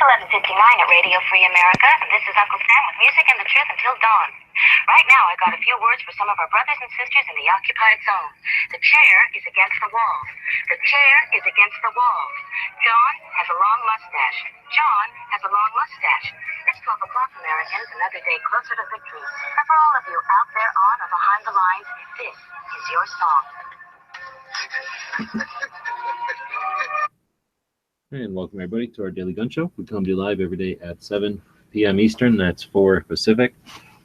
It's 11:59 at Radio Free America, and this is Uncle Sam with music and the truth until dawn. Right now, I got a few words for some of our brothers and sisters in the occupied zone. The chair is against the wall. The chair is against the wall. John has a long mustache. John has a long mustache. It's 12 o'clock, Americans, another day closer to victory. And for all of you out there on or behind the lines, this is your song. And welcome everybody to our Daily Gun Show. We come to you live every day at 7 p.m. Eastern. That's 4 Pacific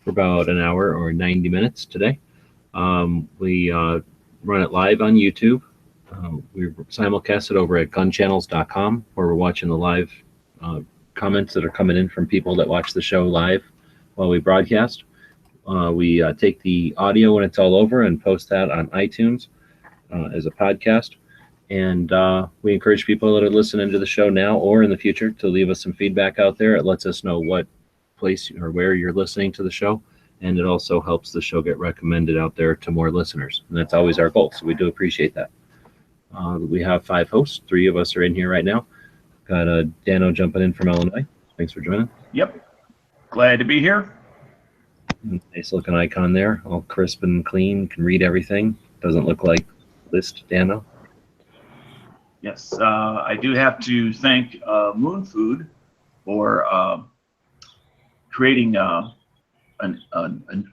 for about an hour or 90 minutes today. We run it live on YouTube. We simulcast it over at gunchannels.com, where we're watching the live comments that are coming in from people that watch the show live while we broadcast. We take the audio when it's all over and post that on iTunes as a podcast. And we encourage people that are listening to the show now or in the future to leave us some feedback out there. It lets us know what place or where you're listening to the show. And it also helps the show get recommended out there to more listeners. And that's always our goal. So we do appreciate that. We have 5 hosts. 3 of us are in here right now. Got Dano jumping in from Illinois. Thanks for joining. Yep. Glad to be here. Nice looking icon there. All crisp and clean. Can read everything. Doesn't look like list Dano. Yes, I do have to thank Moon Food for creating an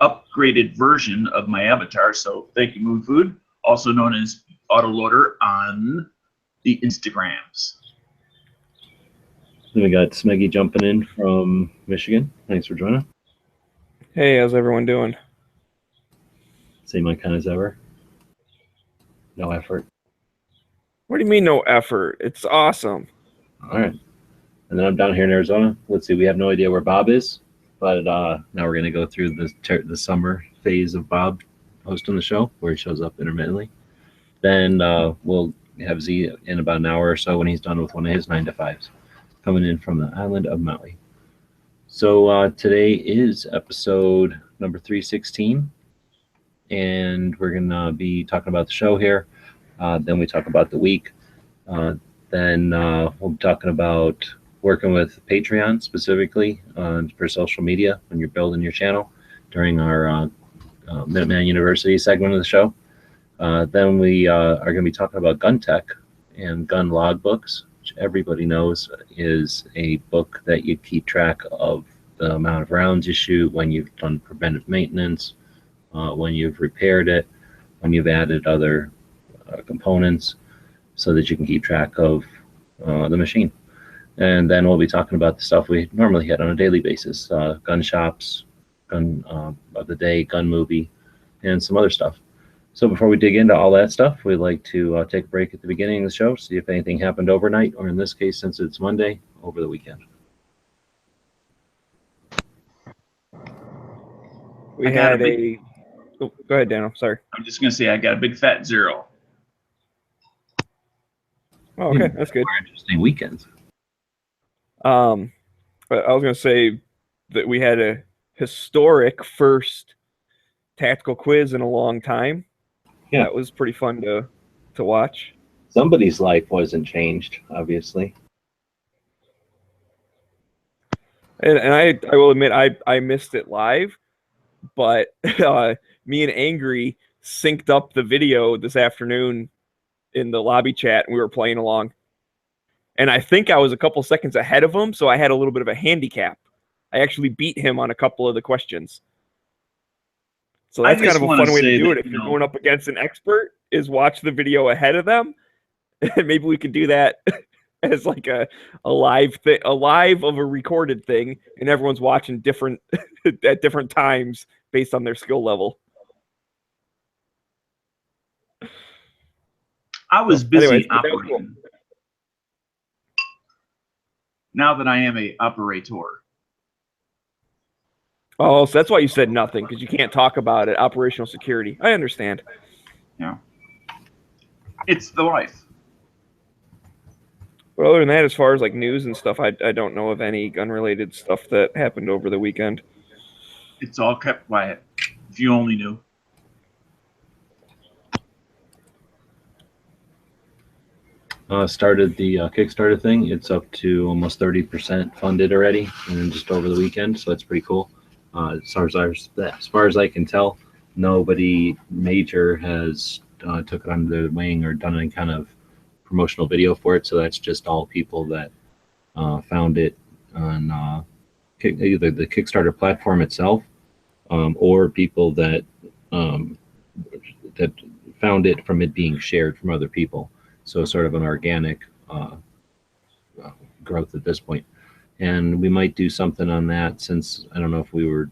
upgraded version of my avatar. So thank you, Moon Food, also known as Autoloader on the Instagrams. Then we got Smeggy jumping in from Michigan. Thanks for joining. Hey, how's everyone doing? Same icon as ever. No effort. What do you mean no effort? It's awesome. All right. And then I'm down here in Arizona. Let's see. We have no idea where Bob is, but now we're going to go through the summer phase of Bob hosting the show, where he shows up intermittently. Then we'll have Z in about an hour or so when he's done with one of his 9 to 5s, coming in from the island of Maui. So today is episode number 316, and we're going to be talking about the show here. Then we talk about the week. Then we'll be talking about working with Patreon specifically for social media when you're building your channel during our Minuteman University segment of the show. Then we are going to be talking about gun tech and gun logbooks, which everybody knows is a book that you keep track of the amount of rounds you shoot, when you've done preventive maintenance, when you've repaired it, when you've added other components, so that you can keep track of the machine. And then we'll be talking about the stuff we normally hit on a daily basis, gun shops, gun of the day, gun movie, and some other stuff. So before we dig into all that stuff, we'd like to take a break at the beginning of the show, see if anything happened overnight, or in this case, since it's Monday, over the weekend. We had a... Oh, go ahead, Dan. I'm sorry. I'm just going to say I got a big fat 0. Oh, okay, that's good. More interesting weekends. But I was going to say that we had a historic first tactical quiz in a long time. Yeah. That was pretty fun to watch. Somebody's life wasn't changed, obviously. And I will admit, I missed it live, but me and Angry synced up the video this afternoon in the lobby chat, and we were playing along. And I think I was a couple seconds ahead of him, so I had a little bit of a handicap. I actually beat him on a couple of the questions. So that's kind of a fun way to do it. If you're going up against an expert, is watch the video ahead of them. And maybe we could do that as like a live thing, a live of a recorded thing, and everyone's watching different at different times based on their skill level. I was busy anyways, operating. Cool. Now that I am a operator. Oh, so that's why you said nothing, because you can't talk about it. Operational security. I understand. Yeah. It's the life. But other than that, as far as like news and stuff, I don't know of any gun-related stuff that happened over the weekend. It's all kept quiet. If you only knew. started the Kickstarter thing. It's up to almost 30% funded already, and then just over the weekend, so that's pretty cool. As far as I can tell, nobody major has took it under their wing or done any kind of promotional video for it. So that's just all people that found it on either the Kickstarter platform itself, or people that that found it from it being shared from other people. So sort of an organic growth at this point. And we might do something on that, since I don't know if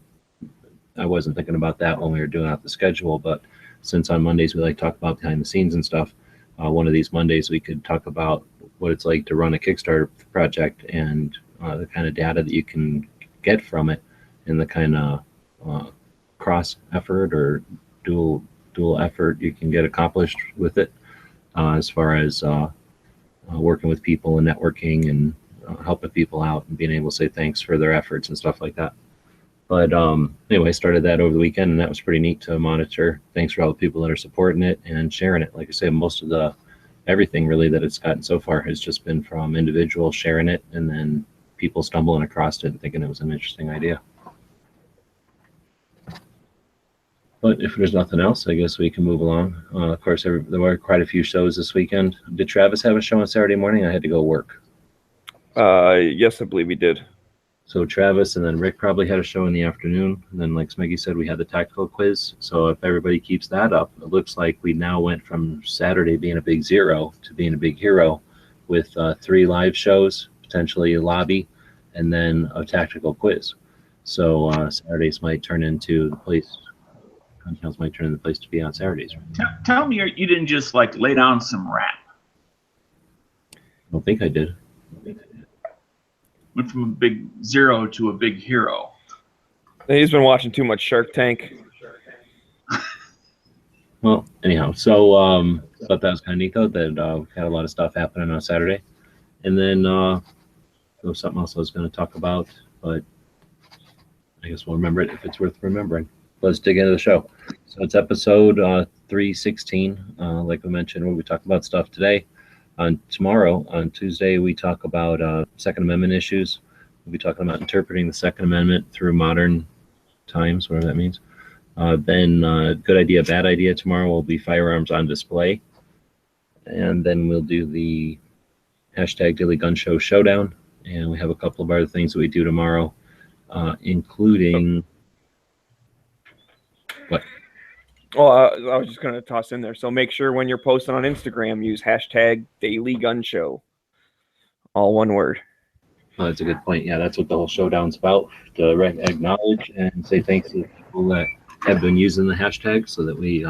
I wasn't thinking about that when we were doing out the schedule, but since on Mondays we like to talk about behind the scenes and stuff, one of these Mondays we could talk about what it's like to run a Kickstarter project and the kind of data that you can get from it, and the kind of cross effort or dual effort you can get accomplished with it, as far as working with people and networking and helping people out and being able to say thanks for their efforts and stuff like that. But anyway, started that over the weekend, and that was pretty neat to monitor. Thanks for all the people that are supporting it and sharing it. Like I say, most of everything really that it's gotten so far has just been from individuals sharing it, and then people stumbling across it and thinking it was an interesting idea. But if there's nothing else, I guess we can move along. Of course, there were quite a few shows this weekend. Did Travis have a show on Saturday morning? I had to go work. Yes, I believe he did. So Travis and then Rick probably had a show in the afternoon. And then, like Smeggy said, we had the tactical quiz. So if everybody keeps that up, it looks like we now went from Saturday being a big zero to being a big hero, with 3 live shows, potentially a lobby, and then a tactical quiz. So Saturdays might turn into the place. Continentals might turn into the place to be on Saturdays. Tell me you didn't just like lay down some rap. I don't think I did. Went from a big zero to a big hero. He's been watching too much Shark Tank. Well, anyhow, so thought that was kind of neat though, that had a lot of stuff happening on Saturday. And then there was something else I was going to talk about, but I guess we'll remember it if it's worth remembering. Let's dig into the show. So it's episode 316. Like we mentioned, where we talk about stuff today. Tomorrow, on Tuesday, we talk about Second Amendment issues. We'll be talking about interpreting the Second Amendment through modern times, whatever that means. Then good idea, bad idea tomorrow will be firearms on display. And then we'll do the hashtag Daily Gun Show Showdown. And we have a couple of other things that we do tomorrow, including... What? Well, I was just going to toss in there. So make sure when you're posting on Instagram, use hashtag Daily Gun Show. All one word. Oh, that's a good point. Yeah, that's what the whole showdown's about, to acknowledge and say thanks to the people that have been using the hashtag, so that we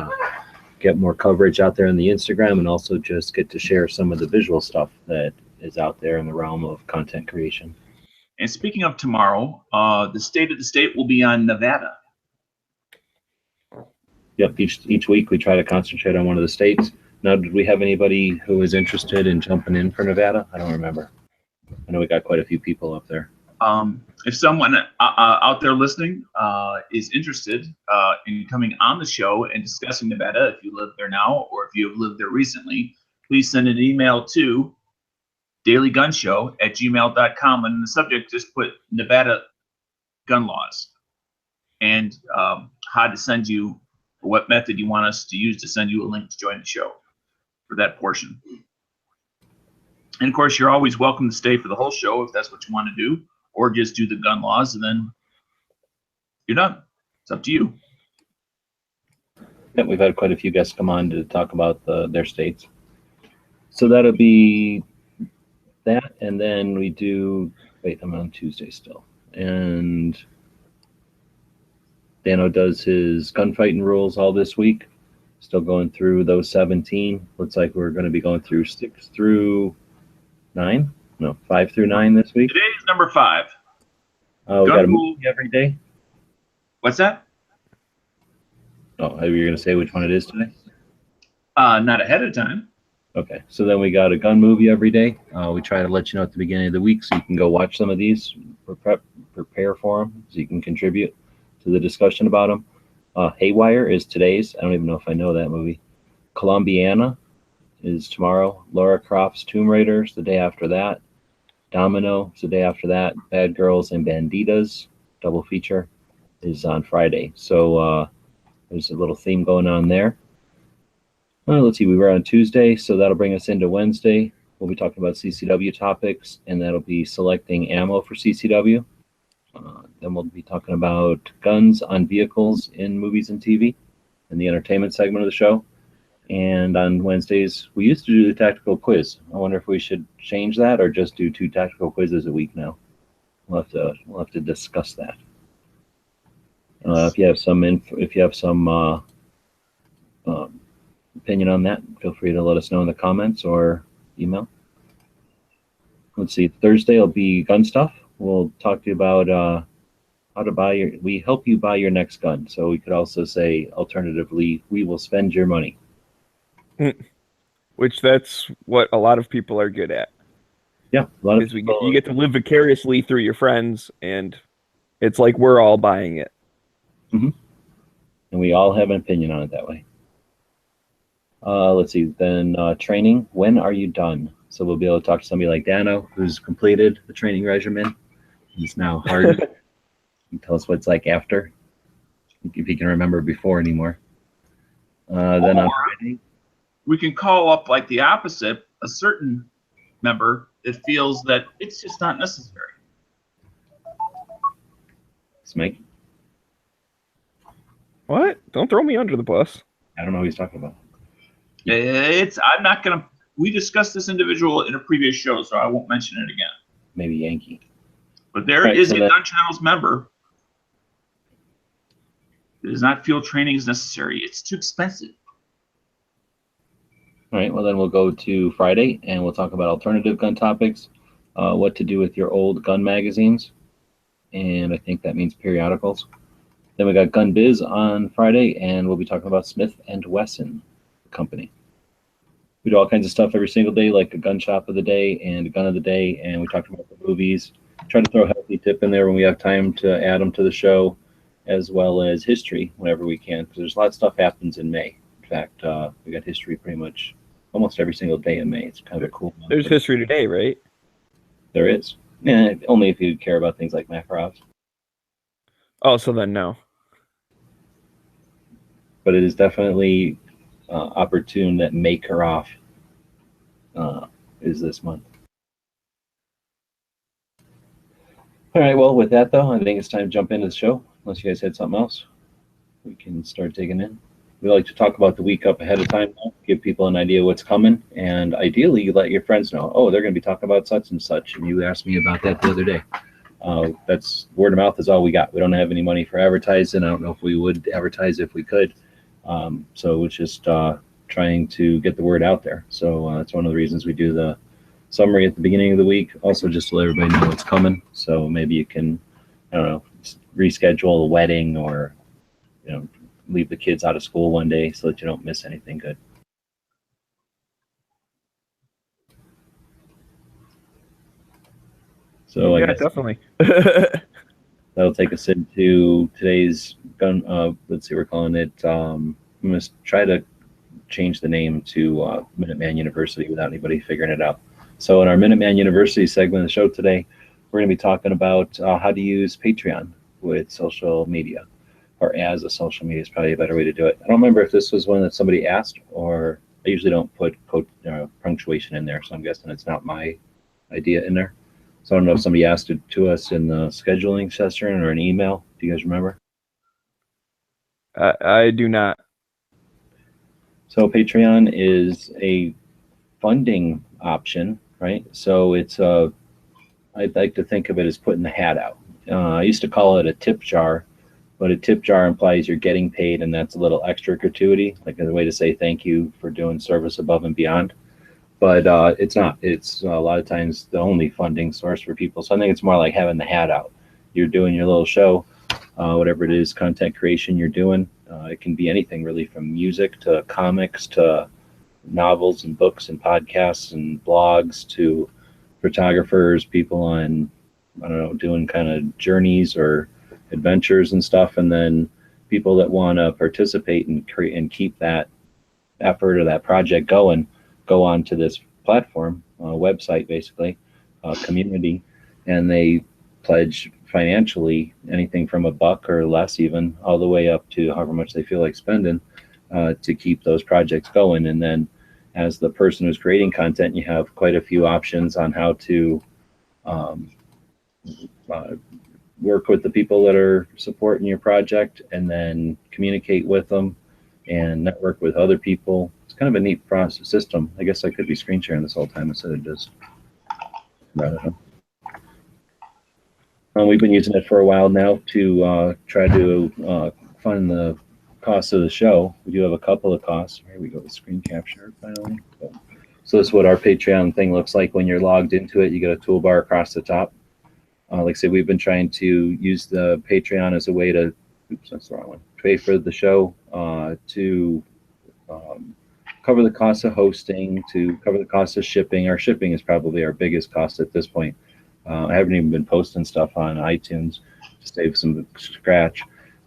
get more coverage out there on the Instagram, and also just get to share some of the visual stuff that is out there in the realm of content creation. And speaking of tomorrow, the State of the State will be on Nevada. Yep, each week we try to concentrate on one of the states. Now, did we have anybody who was interested in jumping in for Nevada? I don't remember. I know we got quite a few people up there. If someone out there listening is interested in coming on the show and discussing Nevada, if you live there now or if you have lived there recently, please send an email to dailygunshow@gmail.com, and in the subject just put Nevada gun laws and how to send you, what method you want us to use to send you a link to join the show for that portion. And of course, you're always welcome to stay for the whole show if that's what you want to do, or just do the gun laws and then you're done. It's up to you. Yeah, we've had quite a few guests come on to talk about their states. So that'll be that, and then we do, wait, I'm on Tuesday still. And Dano does his gunfighting rules all this week. Still going through those 17. Looks like we're going to be going through 6 through 9. No, 5 through 9 this week. Today is number 5. We got a movie every day. What's that? Oh, are you going to say which one it is today? Not ahead of time. Okay, so then we got a gun movie every day. We try to let you know at the beginning of the week so you can go watch some of these, prepare for them, so you can contribute to the discussion about them. Haywire is today's. I don't even know if I know that movie. Columbiana is tomorrow. Laura Croft's Tomb Raiders the day after that. Domino is the day after that. Bad Girls and Banditas, double feature, is on Friday. So there's a little theme going on there. Let's see, we were on Tuesday, so that'll bring us into Wednesday. We'll be talking about CCW topics, and that'll be selecting ammo for CCW. Then we'll be talking about guns on vehicles in movies and TV in the entertainment segment of the show. And on Wednesdays, we used to do the tactical quiz. I wonder if we should change that or just do 2 tactical quizzes a week now. We'll have to discuss that. If you have some opinion on that, feel free to let us know in the comments or email. Let's see. Thursday will be gun stuff. We'll talk to you about how to buy we help you buy your next gun. So we could also say, alternatively, we will spend your money. Which that's what a lot of people are good at. Yeah, a lot of people, you get to live vicariously through your friends, and it's like we're all buying it. Mm-hmm. And we all have an opinion on it that way. Let's see. Then training. When are you done? So we'll be able to talk to somebody like Dano, who's completed the training regimen. He's now hard. Tell us what it's like after, if he can remember before anymore. Then on Friday, we can call up like the opposite, a certain member that feels that it's just not necessary. Smike? What? Don't throw me under the bus. I don't know what he's talking about. I'm not going to, we discussed this individual in a previous show, so I won't mention it again. Maybe Yankee. But there is a Gun Channels member that does not feel training is necessary. It's too expensive. All right, well then we'll go to Friday and we'll talk about alternative gun topics, what to do with your old gun magazines, and I think that means periodicals. Then we got Gun Biz on Friday, and we'll be talking about Smith & Wesson company. We do all kinds of stuff every single day, like a gun shop of the day and a gun of the day, and we talked about the movies. Try to throw a healthy tip in there when we have time to add them to the show, as well as history whenever we can, because there's a lot of stuff happens in May. In fact, we got history pretty much almost every single day in May. It's kind of a cool month. There's history today, right? There is. Yeah, only if you care about things like Makarovs. Oh, so then no. But it is definitely opportune that Makarov is this month. All right, well, with that, though, I think it's time to jump into the show. Unless you guys had something else, we can start digging in. We like to talk about the week up ahead of time, give people an idea what's coming, and ideally you let your friends know, oh, they're going to be talking about such and such, and you asked me about that the other day. That's word of mouth is all we got. We don't have any money for advertising. I don't know if we would advertise if we could. So it's just trying to get the word out there. So that's one of the reasons we do the summary at the beginning of the week, also just to let everybody know what's coming. So maybe you can, I don't know, reschedule a wedding or, you know, leave the kids out of school one day so that you don't miss anything good. So yeah, I guess definitely. that'll take us into today's gun. Let's see, we're calling it. I'm going to try to change the name to Minuteman University without anybody figuring it out. So in our Minuteman University segment of the show today, we're going to be talking about how to use Patreon with social media, or as a social media is probably a better way to do it. I don't remember if this was one that somebody asked, or I usually don't put punctuation in there, so I'm guessing it's not my idea in there. So I don't know if somebody asked it to us in the scheduling session or an email. Do you guys remember? I do not. So Patreon is a funding option, right? So it's I'd like to think of it as putting the hat out. I used to call it a tip jar, but a tip jar implies you're getting paid, and that's a little extra gratuity, like a way to say thank you for doing service above and beyond. But it's not. It's a lot of times the only funding source for people. So I think it's more like having the hat out. You're doing your little show, whatever it is, content creation you're doing. It can be anything really, from music to comics to novels and books and podcasts and blogs to photographers, people on, I don't know, doing kind of journeys or adventures and stuff, and then people that want to participate and create and keep that effort or that project going go onto this platform, website basically, community, and they pledge financially anything from $1 or less, even all the way up to however much they feel like spending to keep those projects going. And then as the person who's creating content, you have quite a few options on how to work with the people that are supporting your project, and then communicate with them and network with other people. It's kind of a neat process system. I guess I could be screen sharing this whole time instead of just, I don't know. We've been using it for a while now to try to fund the cost of the show. We do have a couple of costs. Here we go, the screen capture finally. So this is what our Patreon thing looks like when you're logged into it. You get a toolbar across the top. Like I said, we've been trying to use the Patreon as a way to, oops, that's the wrong one, pay for the show, to cover the cost of hosting, to cover the cost of shipping. Our shipping is probably our biggest cost at this point. I haven't even been posting stuff on iTunes to save some scratch.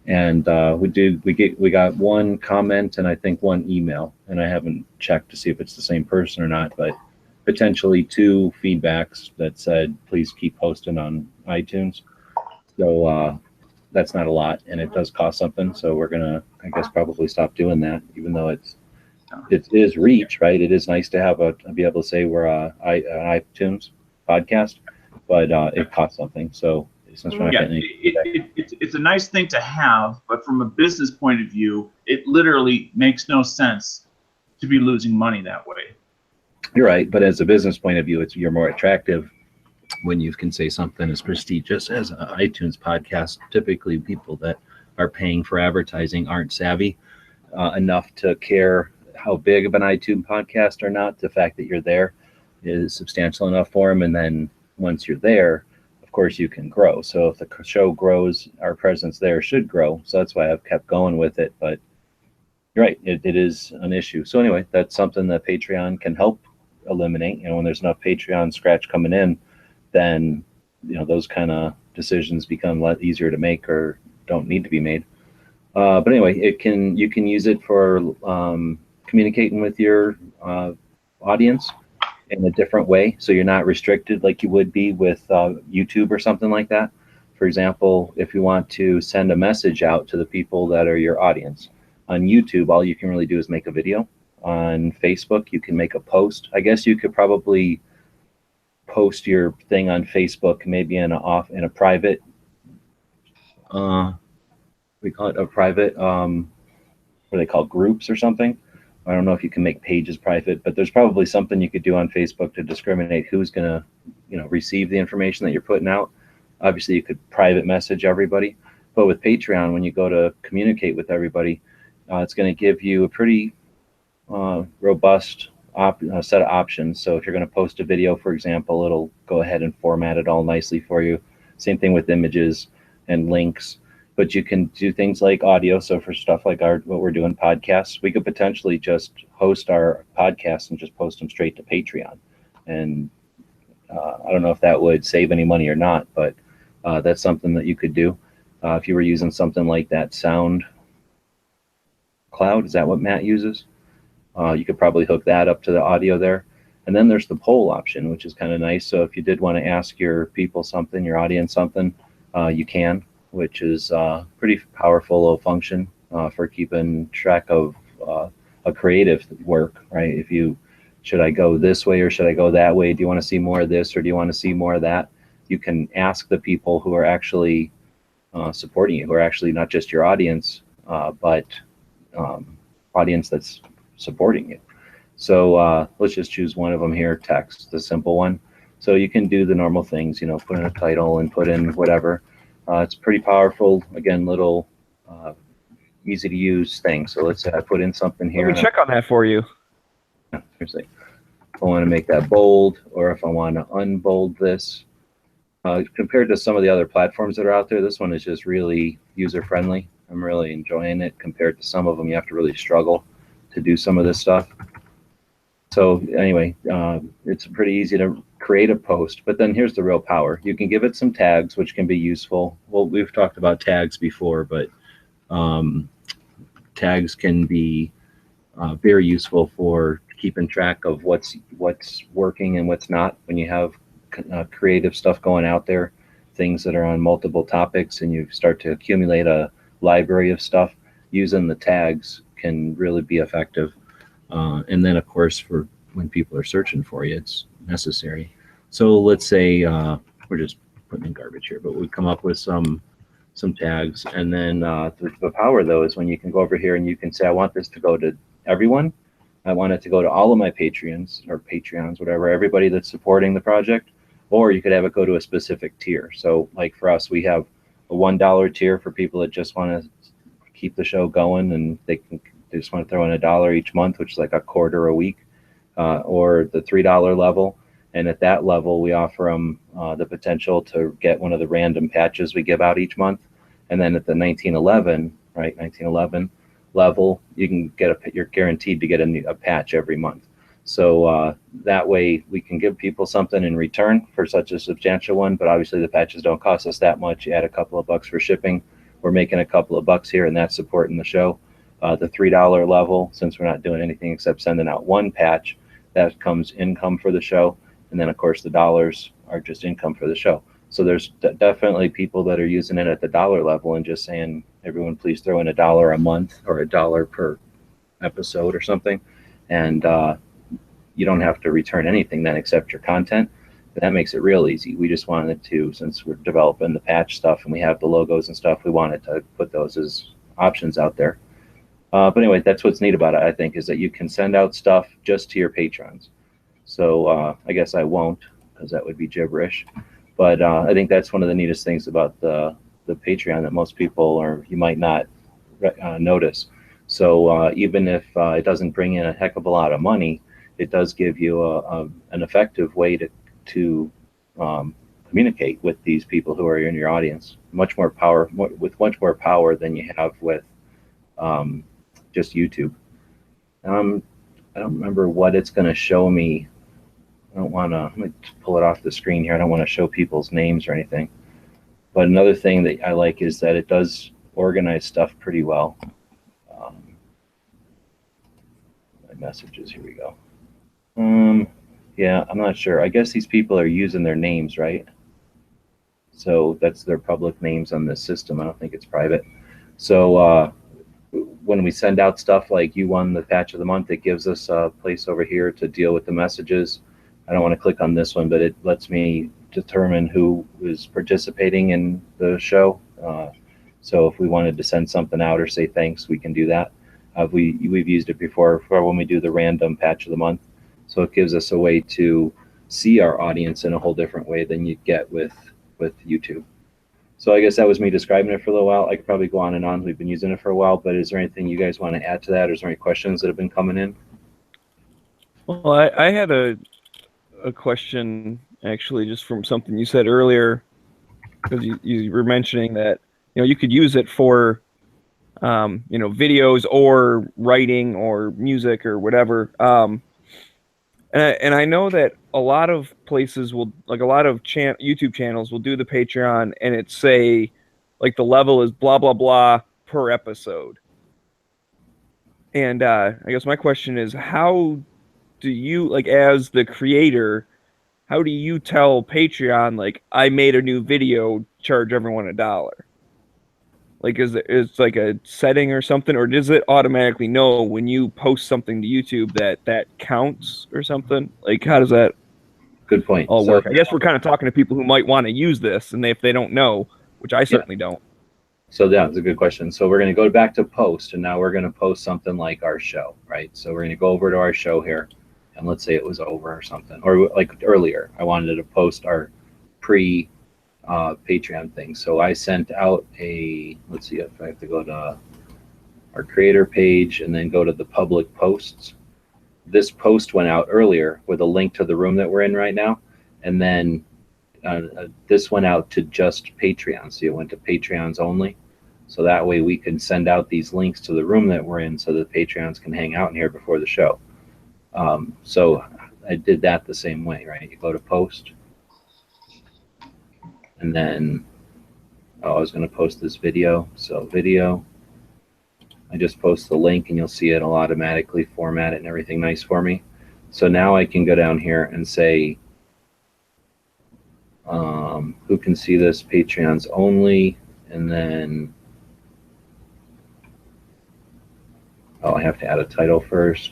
And we got one comment and I think one email, and I haven't checked to see if it's the same person or not, but potentially 2 feedbacks that said, please keep posting on iTunes. So that's not a lot, and it does cost something. So we're gonna, I guess, probably stop doing that, even though it is reach, right? It is nice to have be able to say we're an iTunes podcast, but it costs something. So since we're not getting it's a nice thing to have, but from a business point of view, it literally makes no sense to be losing money that way. You're right, but as a business point of view, you're more attractive when you can say something as prestigious as an iTunes podcast. Typically, people that are paying for advertising aren't savvy enough to care how big of an iTunes podcast or not. The fact that you're there is substantial enough for them, and then once you're there, of course, you can grow. So if the show grows, our presence there should grow. So that's why I've kept going with it. But you're right, it is an issue. So anyway, that's something that Patreon can help eliminate. You know, when there's enough Patreon scratch coming in, then those kind of decisions become a lot easier to make or don't need to be made. But anyway, you can use it for communicating with your audience in a different way, so you're not restricted like you would be with YouTube or something like that. For example, if you want to send a message out to the people that are your audience on YouTube, all you can really do is make a video. On Facebook, you can make a post. I guess you could probably post your thing on Facebook, maybe in a private. We call it a private. What are they called? Groups or something. I don't know if you can make pages private, but there's probably something you could do on Facebook to discriminate who's going to, receive the information that you're putting out. Obviously, you could private message everybody, but with Patreon, when you go to communicate with everybody, it's going to give you a pretty robust set of options. So if you're going to post a video, for example, it'll go ahead and format it all nicely for you. Same thing with images and links. But you can do things like audio. So for stuff like what we're doing, podcasts, we could potentially just host our podcasts and just post them straight to Patreon. And I don't know if that would save any money or not, but that's something that you could do. If you were using something like that Sound Cloud, is that what Matt uses? You could probably hook that up to the audio there. And then there's the poll option, which is kind of nice. So if you did want to ask your people something, your audience something, you can, which is a pretty powerful little function for keeping track of a creative work, right? Should I go this way or should I go that way? Do you want to see more of this or do you want to see more of that? You can ask the people who are actually supporting you, who are actually not just your audience, but audience that's supporting you. So let's just choose one of them here, text, the simple one. So you can do the normal things, put in a title and put in whatever. It's pretty powerful. Again, little easy to use thing. So let's say I put in something here. Let me check on that for you. Seriously. If I want to make that bold, or if I want to unbold this, compared to some of the other platforms that are out there, this one is just really user-friendly. I'm really enjoying it compared to some of them. You have to really struggle to do some of this stuff. So anyway, it's pretty easy to create a post, but then here's the real power. You can give it some tags, which can be useful. Well, we've talked about tags before, but tags can be very useful for keeping track of what's working and what's not when you have creative stuff going out there, things that are on multiple topics, and you start to accumulate a library of stuff. Using the tags can really be effective. And then, of course, for when people are searching for you, it's necessary. So let's say we're just putting in garbage here, but we come up with some tags, and then the power though is when you can go over here and you can say, I want this to go to everyone. I want it to go to all of my Patreons or Patreons, whatever, everybody that's supporting the project. Or you could have it go to a specific tier. So like for us, we have a $1 tier for people that just want to keep the show going, and they just want to throw in $1 each month, which is like a quarter a week, or the $3 level. And at that level, we offer them the potential to get one of the random patches we give out each month. And then at the 1911 level, you can get you're guaranteed to get a patch every month. So that way we can give people something in return for such a substantial one, but obviously the patches don't cost us that much. You add a couple of bucks for shipping, we're making a couple of bucks here, and that's supporting the show. The $3 level, since we're not doing anything except sending out one patch, that comes income for the show. And then of course the dollars are just income for the show. So there's definitely people that are using it at the dollar level and just saying, everyone please throw in $1 a month or $1 per episode or something. And you don't have to return anything then except your content. That makes it real easy. We just wanted to, since we're developing the patch stuff and we have the logos and stuff, we wanted to put those as options out there. But anyway, that's what's neat about it, I think, is that you can send out stuff just to your patrons. So I guess I won't, because that would be gibberish. But I think that's one of the neatest things about the Patreon that most people, or you might not notice. So even if it doesn't bring in a heck of a lot of money, it does give you an effective way to communicate with these people who are in your audience. Much more power, with much more power than you have with just YouTube. I don't remember what it's going to show me. I don't want to, let me pull it off the screen here. I don't want to show people's names or anything. But another thing that I like is that it does organize stuff pretty well. My messages, here we go. Yeah, I'm not sure. I guess these people are using their names, right? So that's their public names on this system. I don't think it's private. So when we send out stuff like you won the patch of the month, it gives us a place over here to deal with the messages. I don't want to click on this one, but it lets me determine who is participating in the show. So if we wanted to send something out or say thanks, we can do that. We've used it before for when we do the random patch of the month. So it gives us a way to see our audience in a whole different way than you get with YouTube. So I guess that was me describing it for a little while. I could probably go on and on. We've been using it for a while, but is there anything you guys want to add to that? Or is there any questions that have been coming in? Well, I had a question actually just from something you said earlier, because you were mentioning that you could use it for videos or writing or music or whatever. And I know that a lot of places will, like a lot of YouTube channels will do the Patreon and it say like the level is blah blah blah per episode. And I guess my question is, how do you, like, as the creator, how do you tell Patreon, like, I made a new video, charge everyone $1? Like, is like a setting or something, or does it automatically know when you post something to YouTube that counts or something? Like, how does that Good point. all work? I guess we're kind of talking to people who might want to use this, and if they don't know, which I certainly don't. So yeah, it's a good question. So we're going to go back to post, and now we're going to post something like our show, right? So we're going to go over to our show here, and let's say it was over or something, or like earlier, I wanted to post our Patreon thing. So I sent out let's see if I have to go to our creator page and then go to the public posts. This post went out earlier with a link to the room that we're in right now, and then this went out to just Patreon. So it went to Patreons only. So that way we can send out these links to the room that we're in so that Patreons can hang out in here before the show. So I did that the same way, right? You go to post, and then I was going to post this video. So video, I just post the link and you'll see it'll automatically format it and everything nice for me. So now I can go down here and say, who can see this? Patreons only. And then, oh, I have to add a title first.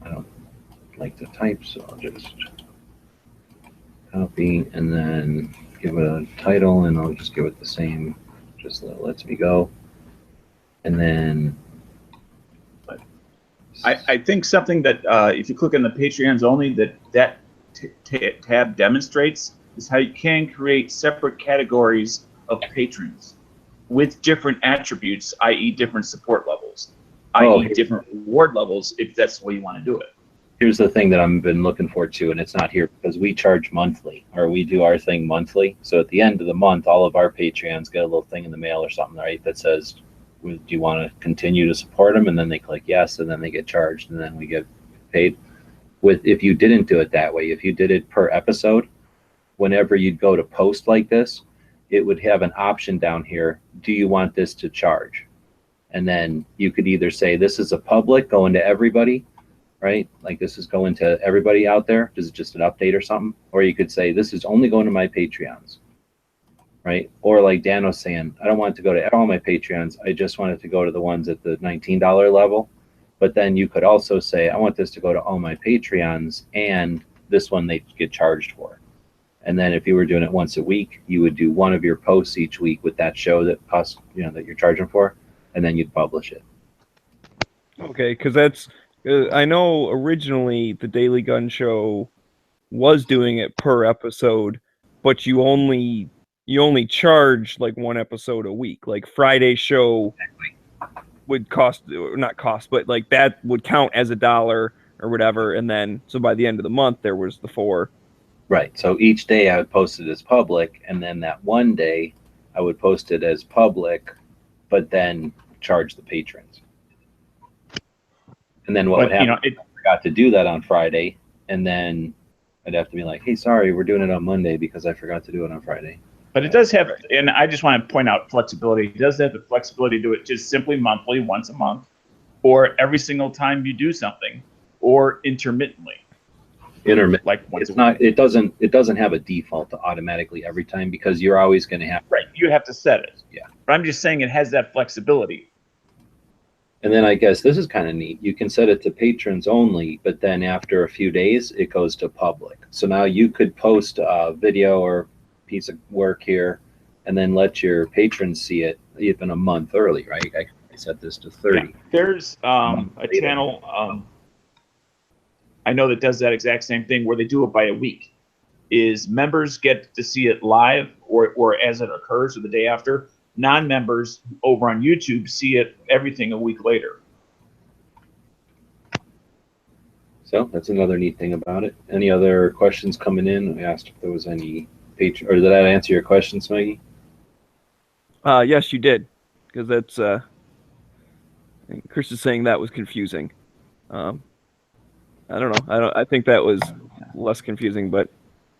I don't like to type, so I'll just copy and then give it a title, and I'll just give it the same, just that lets me go. And then I think something that if you click on the Patreons only, that tab demonstrates is how you can create separate categories of patrons with different attributes, i.e. different support levels, i.e. different reward levels, if that's the way you want to do it. Here's the thing that I've been looking for too, and it's not here because we charge monthly, or we do our thing monthly. So at the end of the month, all of our Patreons get a little thing in the mail or something, right, that says, do you want to continue to support them? And then they click yes, and then they get charged, and then we get paid. If you didn't do it that way, if you did it per episode, whenever you'd go to post like this, it would have an option down here. Do you want this to charge? And then you could either say this is a public going to everybody, right? Like this is going to everybody out there. This is just an update or something. Or you could say this is only going to my Patreons, right? Or like Dan was saying, I don't want it to go to all my Patreons. I just want it to go to the ones at the $19 level. But then you could also say, I want this to go to all my Patreons, and this one they get charged for. And then if you were doing it once a week, you would do one of your posts each week with that show that costs, that you're charging for, and then you'd publish it. Okay, because that's, I know originally the Daily Gun Show was doing it per episode, but you only charge like one episode a week. Like Friday's show would cost, not cost, but like that would count as $1 or whatever. And then, so by the end of the month, there was the 4. Right. So each day I would post it as public, and then that one day I would post it as public, but then charge the patrons. And then what would happen? I forgot to do that on Friday, and then I'd have to be like, hey, sorry, we're doing it on Monday because I forgot to do it on Friday. But it does have, and I just want to point out flexibility. It does have the flexibility to do it just simply monthly, once a month, or every single time you do something, or intermittently. Like once a week. It doesn't have a default to automatically every time, because you're always going to have. Right, you have to set it. Yeah. But I'm just saying it has that flexibility. And then I guess this is kind of neat. You can set it to patrons only, but then after a few days, it goes to public. So now you could post a video or piece of work here, and then let your patrons see it even a month early, right? I set this to 30. Yeah. There's a channel I know that does that exact same thing, where they do it by a week. Is members get to see it live or as it occurs, or the day after. Non-members over on YouTube see it everything a week later. So that's another neat thing about it. Any other questions coming in? I asked if there was any patron, or did that answer your question, Smeggy? Yes, you did, because that's Chris is saying that was confusing. I don't know. I think that was less confusing, but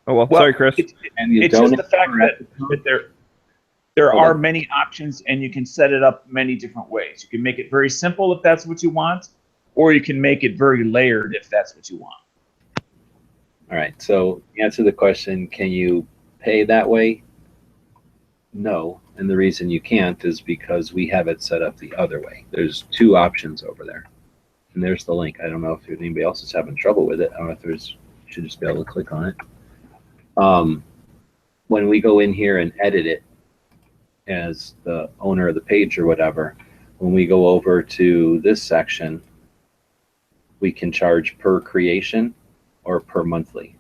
oh well. Sorry, Chris. It's just the fact that there are many options, and you can set it up many different ways. You can make it very simple if that's what you want, or you can make it very layered if that's what you want. All right. So answer the question: can you pay that way? No, and the reason you can't is because we have it set up the other way. There's 2 options over there. And there's the link. I don't know if anybody else is having trouble with it. I don't know if you should just be able to click on it. When we go in here and edit it as the owner of the page or whatever, when we go over to this section, we can charge per creation or per monthly.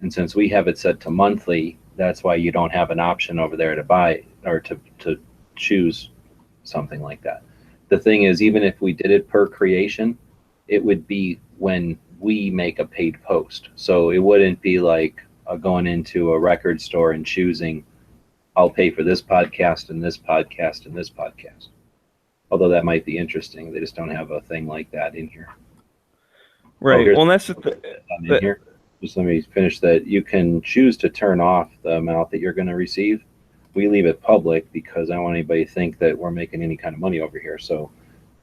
And since we have it set to monthly, that's why you don't have an option over there to buy or to choose something like that. The thing is, even if we did it per creation, it would be when we make a paid post. So it wouldn't be like going into a record store and choosing, I'll pay for this podcast and this podcast and this podcast. Although that might be interesting. They just don't have a thing like that in here. Right. Well, that's in here. Just let me finish that. You can choose to turn off the amount that you're going to receive. We leave it public because I don't want anybody to think that we're making any kind of money over here. So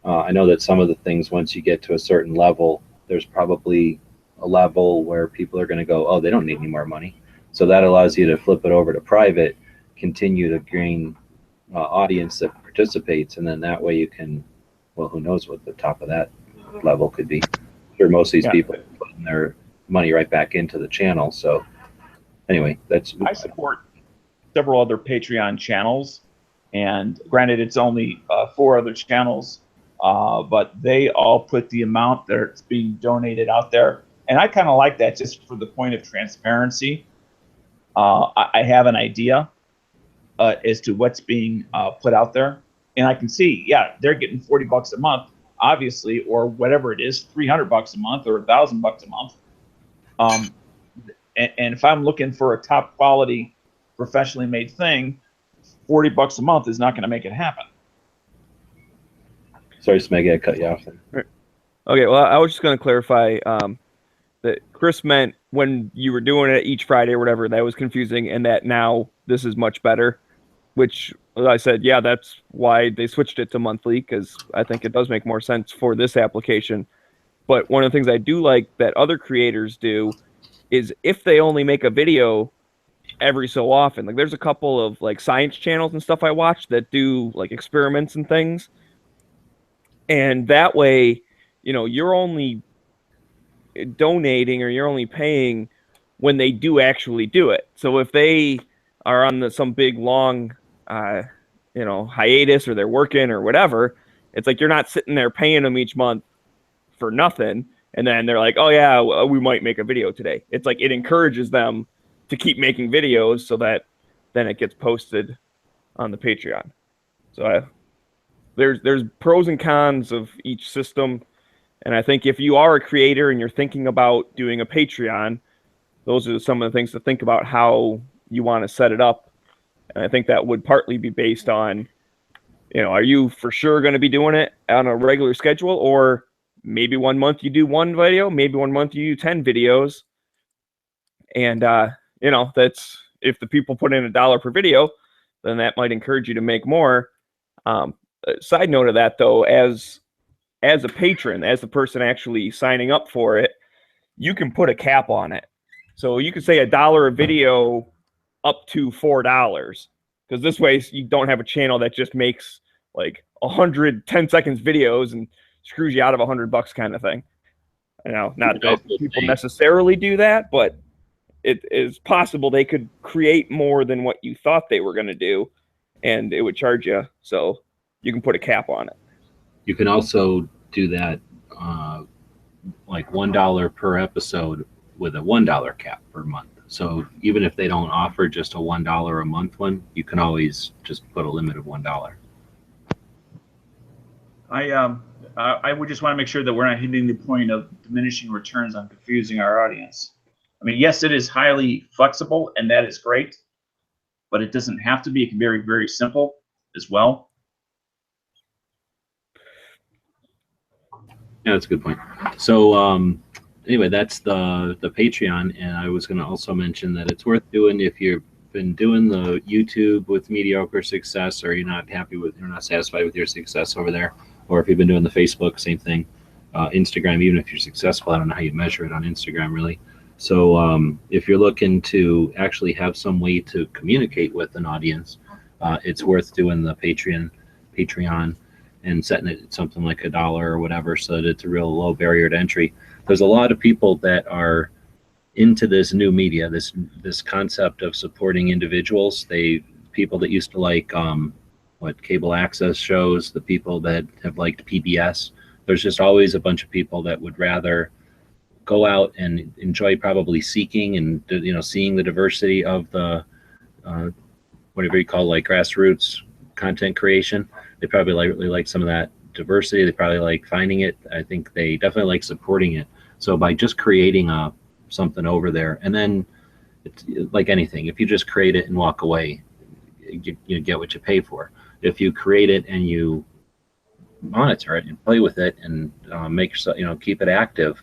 I know that some of the things, once you get to a certain level, there's probably a level where people are going to go, oh, they don't need any more money. So that allows you to flip it over to private, continue to gain audience that participates, and then that way you can, well, who knows what the top of that level could be. Sure, most of these people are putting their money right back into the channel. So anyway, I support several other Patreon channels, and granted, it's only 4 other channels, but they all put the amount that's being donated out there, and I kind of like that just for the point of transparency. I have an idea as to what's being put out there, and I can see, yeah, they're getting $40 a month, obviously, or whatever it is, $300 a month or $1,000 a month. And if I'm looking for a top quality, professionally made thing, $40 a month is not going to make it happen. Sorry, Smeggy, I cut you off there. Okay, well, I was just going to clarify that Chris meant when you were doing it each Friday or whatever, that was confusing, and that now this is much better, which I said, yeah, that's why they switched it to monthly, because I think it does make more sense for this application. But one of the things I do like that other creators do is if they only make a video every so often, like there's a couple of like science channels and stuff I watch that do like experiments and things, and that way, you know, you're only donating or you're only paying when they do actually do it. So if they are on some big long you know, hiatus, or they're working or whatever, it's like you're not sitting there paying them each month for nothing, and then they're like, oh yeah, we might make a video today. It's like it encourages them to keep making videos so that then it gets posted on the Patreon. So there's pros and cons of each system, and I think if you are a creator and you're thinking about doing a Patreon, those are some of the things to think about how you want to set it up. And I think that would partly be based on, you know, are you for sure going to be doing it on a regular schedule, or maybe one month you do one video, maybe one month you do 10 videos. And, you know, that's, if the people put in $1 per video, then that might encourage you to make more. Side note of that, though, as a patron, as the person actually signing up for it, you can put a cap on it. So you could say $1 a video up to $4, because this way you don't have a channel that just makes like 100 10-second videos and screws you out of $100 kind of thing. You know, not that people necessarily do that, but it is possible they could create more than what you thought they were going to do, and it would charge you. So you can put a cap on it. You can also do that like $1 per episode with a $1 cap per month. So even if they don't offer just a $1 a month one, you can always just put a limit of $1. I would just want to make sure that we're not hitting the point of diminishing returns on confusing our audience. I mean, yes, it is highly flexible, and that is great, but it doesn't have to be. It can be very, very simple as well. Yeah, that's a good point. So anyway, that's the Patreon, and I was going to also mention that it's worth doing if you've been doing the YouTube with mediocre success, or you're not satisfied with your success over there, or if you've been doing the Facebook, same thing. Instagram, even if you're successful, I don't know how you measure it on Instagram really. So if you're looking to actually have some way to communicate with an audience, it's worth doing the Patreon and setting it at something like $1 or whatever, so that it's a real low barrier to entry. There's a lot of people that are into this new media, this concept of supporting individuals. People that used to like cable access shows, the people that have liked PBS. There's just always a bunch of people that would rather go out and enjoy probably seeking and, you know, seeing the diversity of the whatever you call like grassroots content creation. They probably really like some of that diversity. They probably like finding it. I think they definitely like supporting it. So by just creating something over there, and then it's like anything, if you just create it and walk away, you get what you pay for. If you create it and you monitor it and play with it and make yourself, you know, keep it active,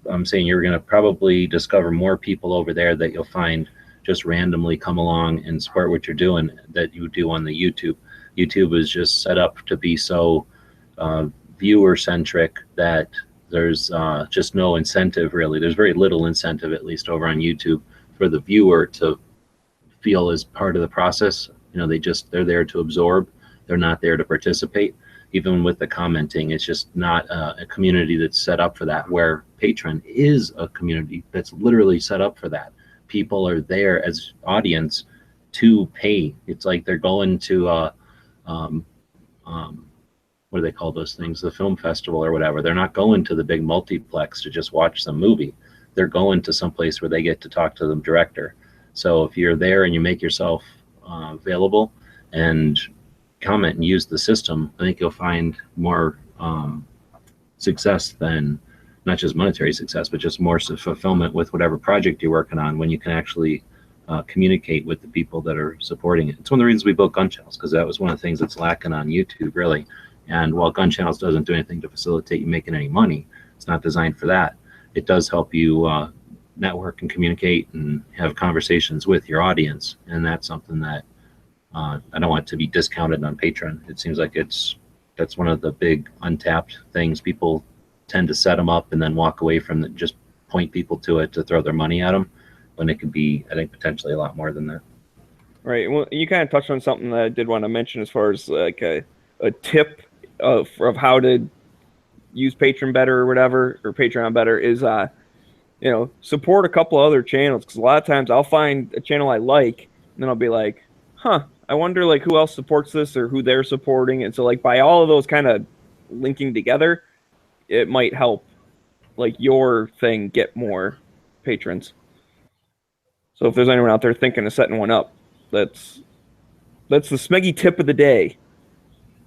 I'm saying you're going to probably discover more people over there that you'll find just randomly come along and support what you're doing that you do on the YouTube. YouTube is just set up to be so viewer centric that there's just no incentive really. There's very little incentive, at least over on YouTube, for the viewer to feel as part of the process. They're there to absorb. They're not there to participate. Even with the commenting, it's just not a community that's set up for that, where Patreon is a community that's literally set up for that. People are there as audience to pay. It's like they're going to what do they call those things? The film festival or whatever. They're not going to the big multiplex to just watch some movie. They're going to some place where they get to talk to the director. So if you're there and you make yourself available and comment and use the system, I think you'll find more success than not just monetary success, but just more fulfillment with whatever project you're working on when you can actually communicate with the people that are supporting it. It's one of the reasons we built Gun Channels, because that was one of the things that's lacking on YouTube, really. And while Gun Channels doesn't do anything to facilitate you making any money, it's not designed for that. It does help you network and communicate and have conversations with your audience. And that's something that I don't want to be discounted on Patreon. It seems like that's one of the big untapped things. People tend to set them up and then walk away from it, just point people to it to throw their money at them, when it could be, I think, potentially a lot more than that. Right. Well, you kind of touched on something that I did want to mention as far as like a tip of how to use Patreon better or whatever, or Patreon better, is support a couple other channels, because a lot of times I'll find a channel I like and then I'll be like, I wonder like who else supports this or who they're supporting. And so like by all of those kind of linking together, it might help like your thing get more patrons. So if there's anyone out there thinking of setting one up, that's the Smeggy tip of the day.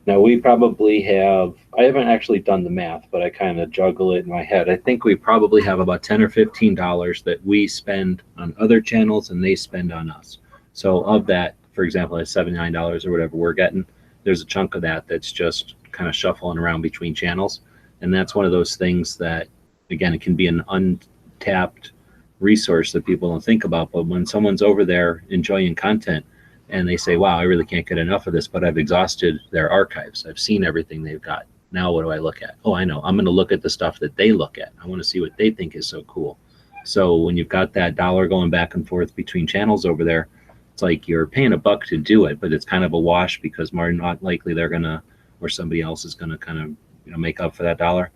Now we probably have, I haven't actually done the math, but I kind of juggle it in my head. I think we probably have about $10 or $15 that we spend on other channels and they spend on us. So of that, for example, at $79 or whatever we're getting, there's a chunk of that that's just kind of shuffling around between channels. And that's one of those things that, again, it can be an untapped resource that people don't think about. But when someone's over there enjoying content and they say, wow, I really can't get enough of this, but I've exhausted their archives. I've seen everything they've got. Now what do I look at? Oh, I know. I'm going to look at the stuff that they look at. I want to see what they think is so cool. So when you've got that dollar going back and forth between channels over there, it's like you're paying $1 to do it, but it's kind of a wash, because more than not likely they're going to, or somebody else is going to kind of make up for that dollar.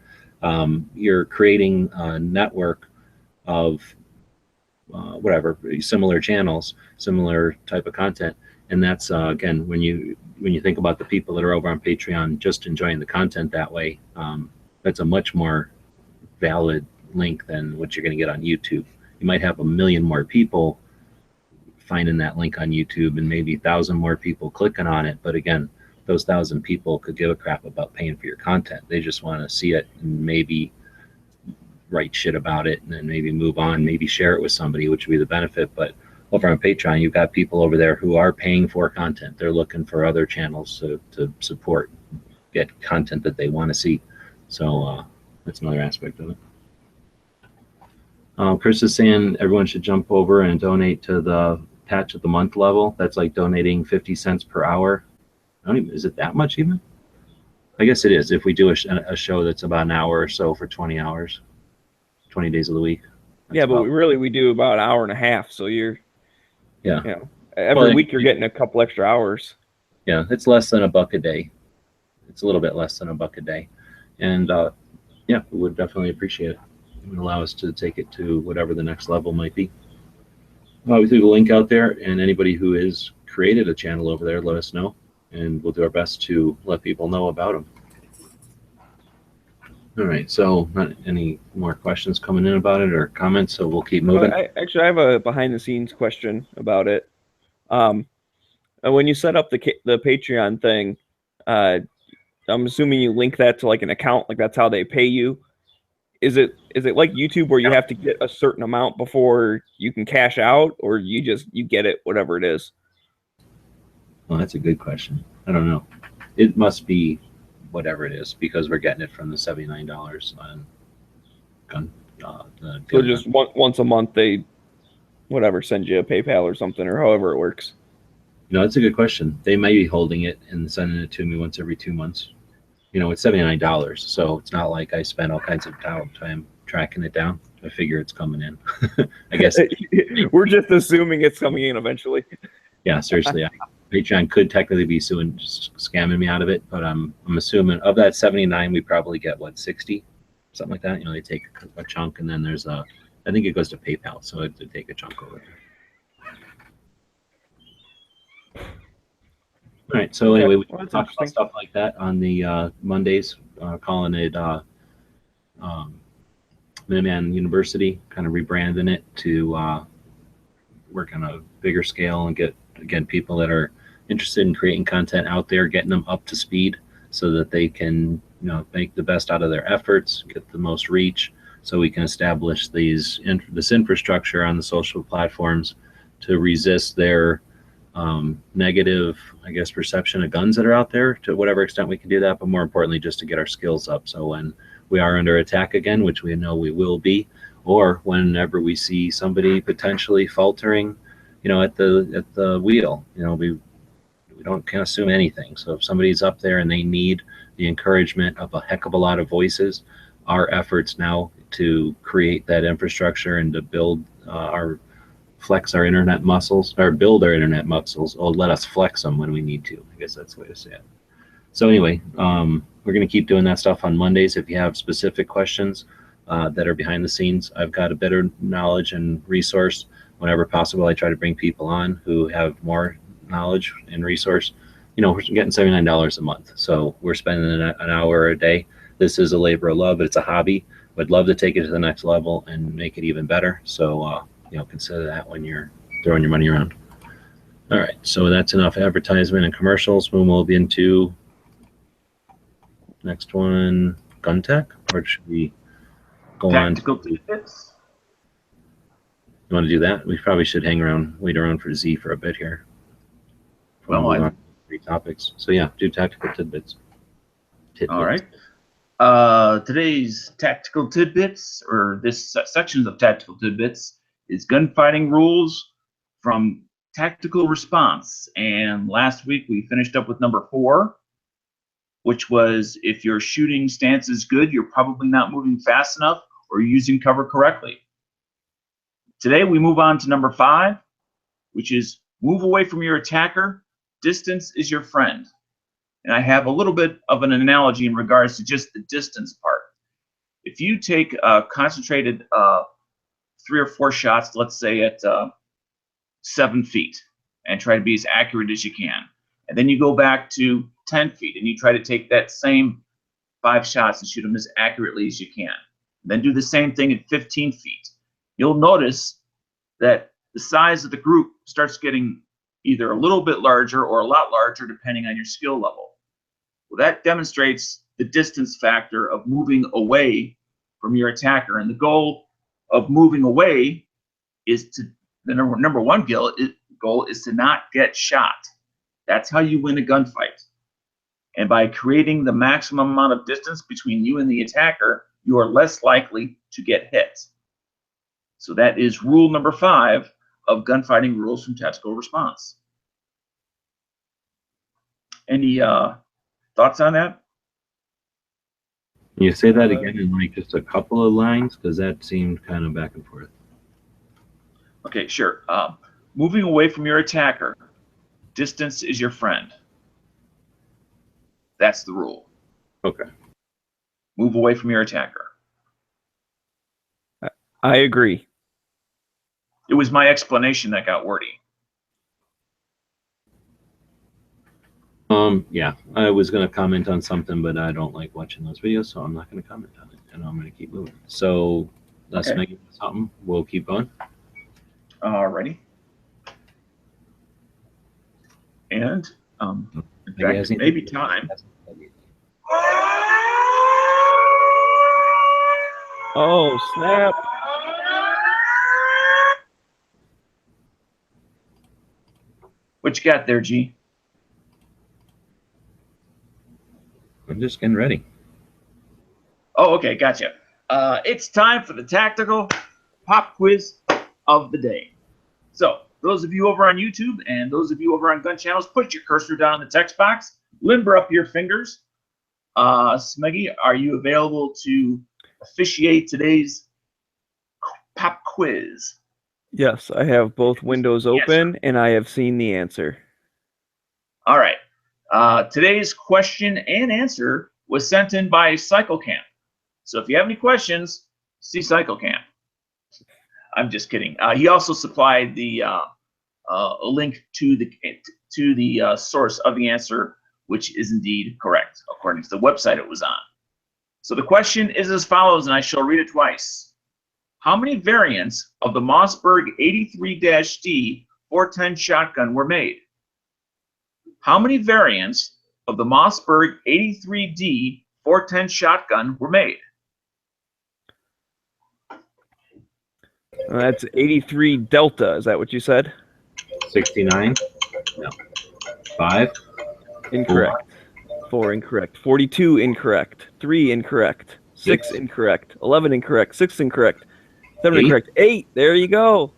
You're creating a network of whatever, similar channels, similar type of content. And that's again, when you think about the people that are over on Patreon just enjoying the content that way, that's a much more valid link than what you're going to get on YouTube. You might have 1 million more people finding that link on YouTube and maybe 1,000 more people clicking on it. But again, those 1,000 people could give a crap about paying for your content. They just want to see it and maybe write shit about it and then maybe move on, maybe share it with somebody, which would be the benefit. But over on Patreon, you've got people over there who are paying for content. They're looking for other channels to support, get content that they want to see. So that's another aspect of it. Chris is saying everyone should jump over and donate to the Patch of the Month level. That's like donating 50 cents per hour. Is it that much even? I guess it is if we do a show that's about an hour or so for 20 hours, 20 days of the week. Yeah, but we do about an hour and a half. So every week you're getting a couple extra hours. Yeah, it's less than $1 a day. It's a little bit less than $1 a day. And we would definitely appreciate it. It would allow us to take it to whatever the next level might be. We threw the link out there, and anybody who has created a channel over there, let us know, and we'll do our best to let people know about them. All right, so not any more questions coming in about it or comments, so we'll keep moving. I have a behind-the-scenes question about it. When you set up the Patreon thing, I'm assuming you link that to like an account, like that's how they pay you. Is it like YouTube where you have to get a certain amount before you can cash out, or you get it whatever it is? Well, that's a good question. I don't know. It must be whatever it is, because we're getting it from the $79 on gun. So just once a month they send you a PayPal or something, or however it works. No, that's a good question. They may be holding it and sending it to me once every 2 months. it's $79, so it's not like I spent all kinds of time tracking it down. I figure it's coming in. I guess We're just assuming it's coming in eventually. yeah, seriously, Patreon could technically be just scamming me out of it, but I'm assuming of that 79, we probably get what, 60, something like that. They take a chunk, and then there's I think it goes to PayPal, so they take a chunk over there. All right, so anyway, we talk about stuff like that on the Mondays, calling it Minuteman University, kind of rebranding it to work on a bigger scale and get, again, people that are interested in creating content out there, getting them up to speed so that they can make the best out of their efforts, get the most reach, so we can establish this infrastructure on the social platforms to resist their negative, I guess, perception of guns that are out there, to whatever extent we can do that, but more importantly, just to get our skills up. So when we are under attack again, which we know we will be, or whenever we see somebody potentially faltering, at the wheel, we can't assume anything. So if somebody's up there and they need the encouragement of a heck of a lot of voices, our efforts now to create that infrastructure and to build flex our internet muscles, or build our internet muscles, or let us flex them when we need to. I guess that's the way to say it. So anyway, we're going to keep doing that stuff on Mondays. If you have specific questions that are behind the scenes, I've got a better knowledge and resource. Whenever possible, I try to bring people on who have more knowledge and resource. We're getting $79 a month, so we're spending an hour a day. This is a labor of love, but it's a hobby. I'd love to take it to the next level and make it even better. So consider that when you're throwing your money around. All right, so that's enough advertisement and commercials. We'll move into next one, gun tech, or should we go on? Tactical tidbits. You want to do that? We probably should wait around for Z for a bit here. Well, 3 topics. So yeah, do tactical tidbits. All right. Today's tactical tidbits, or this section of tactical tidbits, is gunfighting rules from tactical response. And last week we finished up with number 4, which was if your shooting stance is good, you're probably not moving fast enough or using cover correctly. Today we move on to number 5, which is move away from your attacker. Distance is your friend. And I have a little bit of an analogy in regards to just the distance part. If you take a concentrated 3 or 4 shots, let's say at 7 feet, and try to be as accurate as you can, and then you go back to 10 feet and you try to take that same 5 shots and shoot them as accurately as you can, and then do the same thing at 15 feet, you'll notice that the size of the group starts getting either a little bit larger or a lot larger depending on your skill level. Well, that demonstrates the distance factor of moving away from your attacker. And the goal of moving away is to, the number one goal is to not get shot. That's how you win a gunfight. And by creating the maximum amount of distance between you and the attacker, you are less likely to get hit. So that is rule number 5 of gunfighting rules from tactical response. Any thoughts on that? Can you say that again in like just a couple of lines, because that seemed kind of back and forth. Okay, sure. Moving away from your attacker, distance is your friend. That's the rule. Okay. Move away from your attacker. I agree. It was my explanation that got wordy. Yeah, I was going to comment on something, but I don't like watching those videos, so I'm not going to comment on it, and I'm going to keep moving. So let's make it something. We'll keep going. Alrighty. And in fact, maybe time. Oh, snap. What you got there, G? I'm just getting ready. Oh, okay, gotcha. It's time for the tactical pop quiz of the day. So, those of you over on YouTube and those of you over on Gun Channels, put your cursor down in the text box, limber up your fingers. Smeggy, are you available to officiate today's pop quiz? Yes, I have both windows open, and I have seen the answer. All right. Today's question and answer was sent in by CycleCamp. So if you have any questions, see CycleCamp. I'm just kidding. He also supplied the a link to the source of the answer, which is indeed correct according to the website it was on. So the question is as follows, and I shall read it twice. How many variants of the Mossberg 83-D 410 shotgun were made? How many variants of the Mossberg 83-D 410 shotgun were made? That's 83 Delta. Is that what you said? 69. No. 5. Incorrect. 4 incorrect. 42 incorrect. 3 incorrect. 6 incorrect. 11 incorrect. 6 incorrect. 7 incorrect. 8. There you go.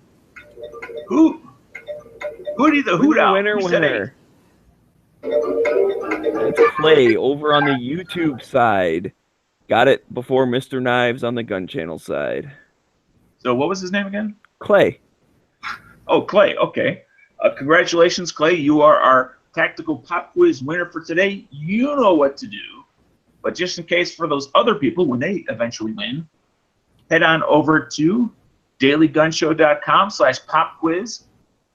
Hootie the hoot out. Winner. That's Clay over on the YouTube side. Got it before Mr. Knives on the Gun Channel side. So what was his name again? Clay. Oh, Clay. Okay. Congratulations, Clay. You are our tactical pop quiz winner for today. You know what to do. But just in case for those other people, when they eventually win, head on over to dailygunshow.com/popquiz.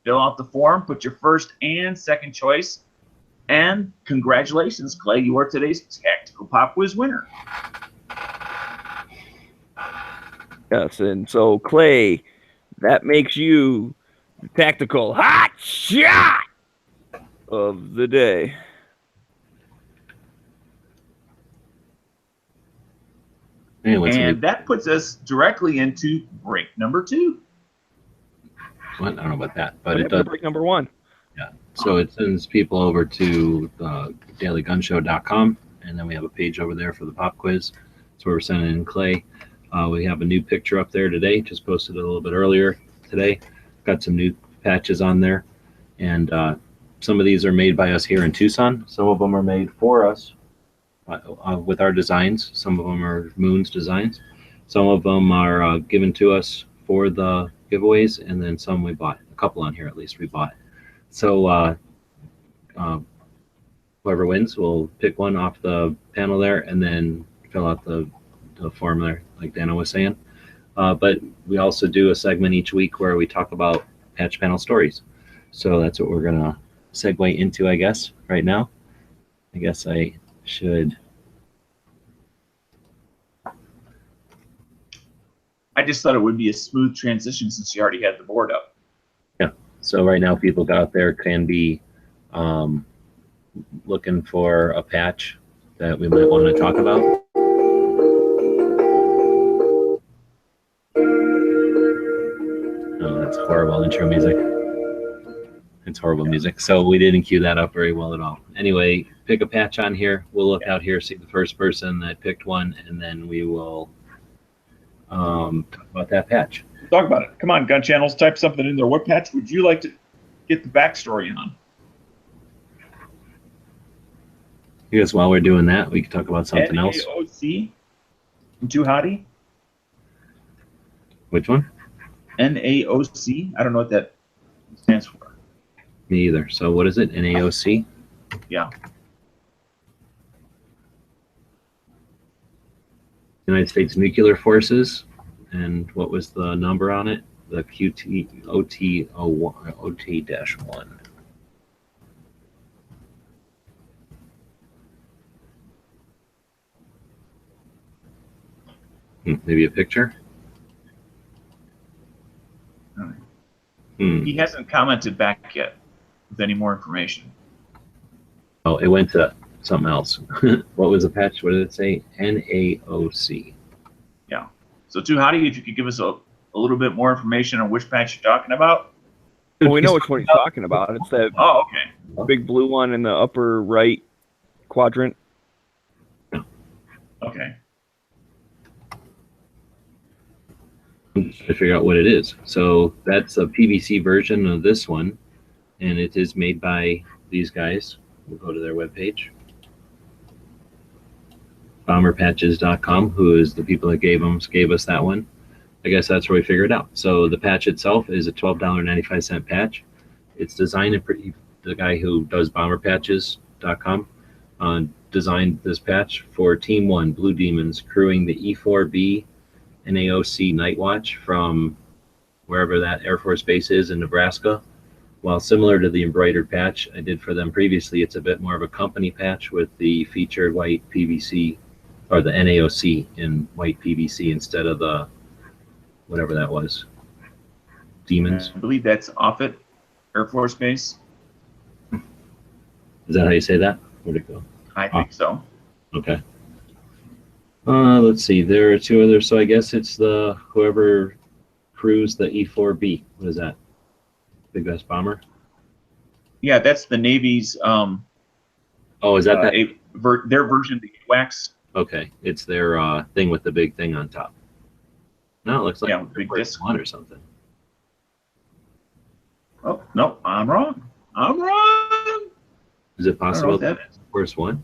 Fill out the form, put your first and second choice, and congratulations, Clay. You are today's tactical pop quiz winner. Yes, and so Clay, that makes you the tactical hot shot of the day. And that puts us directly into break number 2. What? I don't know about that, but it does. Break number 1. Yeah. So it sends people over to dailygunshow.com, and then we have a page over there for the pop quiz. That's where we're sending in Clay. We have a new picture up there today, just posted a little bit earlier today. Got some new patches on there, and some of these are made by us here in Tucson. Some of them are made for us with our designs. Some of them are Moon's designs. Some of them are given to us for the giveaways, and then some we bought. A couple on here at least we bought. So whoever wins will pick one off the panel there, and then fill out the form there, like Dana was saying. But we also do a segment each week where we talk about patch panel stories. So that's what we're going to segue into, I guess, right now. I guess I should. I just thought it would be a smooth transition since you already had the board up. Yeah. So right now, people out there can be looking for a patch that we might want to talk about. Oh, that's horrible intro music. It's horrible music. So we didn't cue that up very well at all. Anyway, pick a patch on here. We'll look out here, see the first person that picked one, and then we will talk about that patch. Talk about it. Come on, Gun Channels, type something in there. What patch would you like to get the backstory on? Because while we're doing that, we can talk about something else. NAOC? Too hottie? Which one? NAOC? I don't know what that stands for. Me either. So what is it? NAOC? Yeah. United States Nuclear Forces. And what was the number on it? The OT-1. Maybe a picture? He hasn't commented back yet with any more information. Oh, it went to something else. What was the patch? What did it say? NAOC. Yeah. So, Too Hottie, if you could give us a little bit more information on which patch you're talking about. Well, we know which one he's talking about. It's that okay. big blue one in the upper right quadrant. Okay. To figure out what it is. So that's a PVC version of this one, and it is made by these guys. We'll go to their webpage. bomberpatches.com, who is the people that gave us that one. I guess that's where we figured it out. So the patch itself is a $12.95 patch. It's designed the guy who does bomberpatches.com designed this patch for Team 1 Blue Demons crewing the E4B NAOC Night Watch from wherever that Air Force Base is in Nebraska. While similar to the embroidered patch I did for them previously, it's a bit more of a company patch with the featured white PVC, or the NAOC in white PVC instead of the whatever that was. Demons. I believe that's Offutt Air Force Base. Is that how you say that? Where'd it go? I think so. Okay. Let's see. There are two others. So I guess it's the whoever crews the E4B. What is that? Big Bass Bomber? Yeah, that's the Navy's. Oh, is that their version of the wax? Okay, it's their thing with the big thing on top. No, it looks like big disc one or something. Oh no, I'm wrong. I'm wrong. Is it possible that it's Air Force One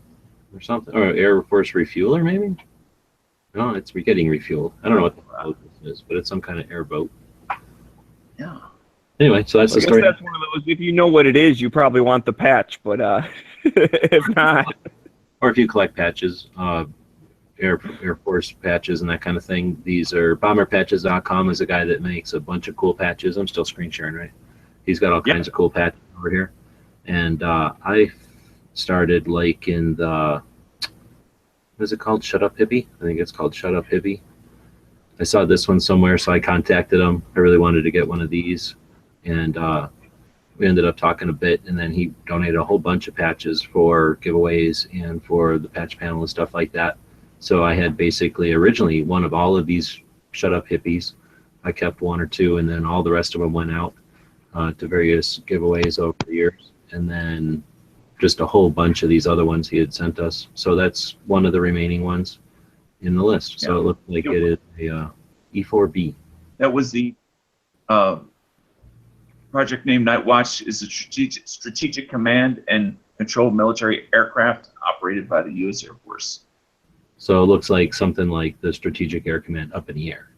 or something, or Air Force Refueler maybe? No, it's getting refueled. I don't know what the boat this is, but it's some kind of airboat. Yeah. Anyway, so that's the story. That's one of those. If you know what it is, you probably want the patch, but if not, or if you collect patches, Air Force patches and that kind of thing. These are bomberpatches.com is a guy that makes a bunch of cool patches. I'm still screen sharing, right? He's got all kinds of cool patches over here. And I started like in the, what is it called? Shut Up Hippie? I think it's called Shut Up Hippie. I saw this one somewhere, so I contacted him. I really wanted to get one of these. And we ended up talking a bit, and then he donated a whole bunch of patches for giveaways and for the patch panel and stuff like that. So I had basically originally one of all of these Shut Up Hippies. I kept one or two, and then all the rest of them went out to various giveaways over the years. And then just a whole bunch of these other ones he had sent us. So that's one of the remaining ones in the list. So it looked like it is a E4B. That was the project name. Night Watch is a strategic command and control military aircraft operated by the U.S. Air Force. So it looks like something like the Strategic Air Command up in the air.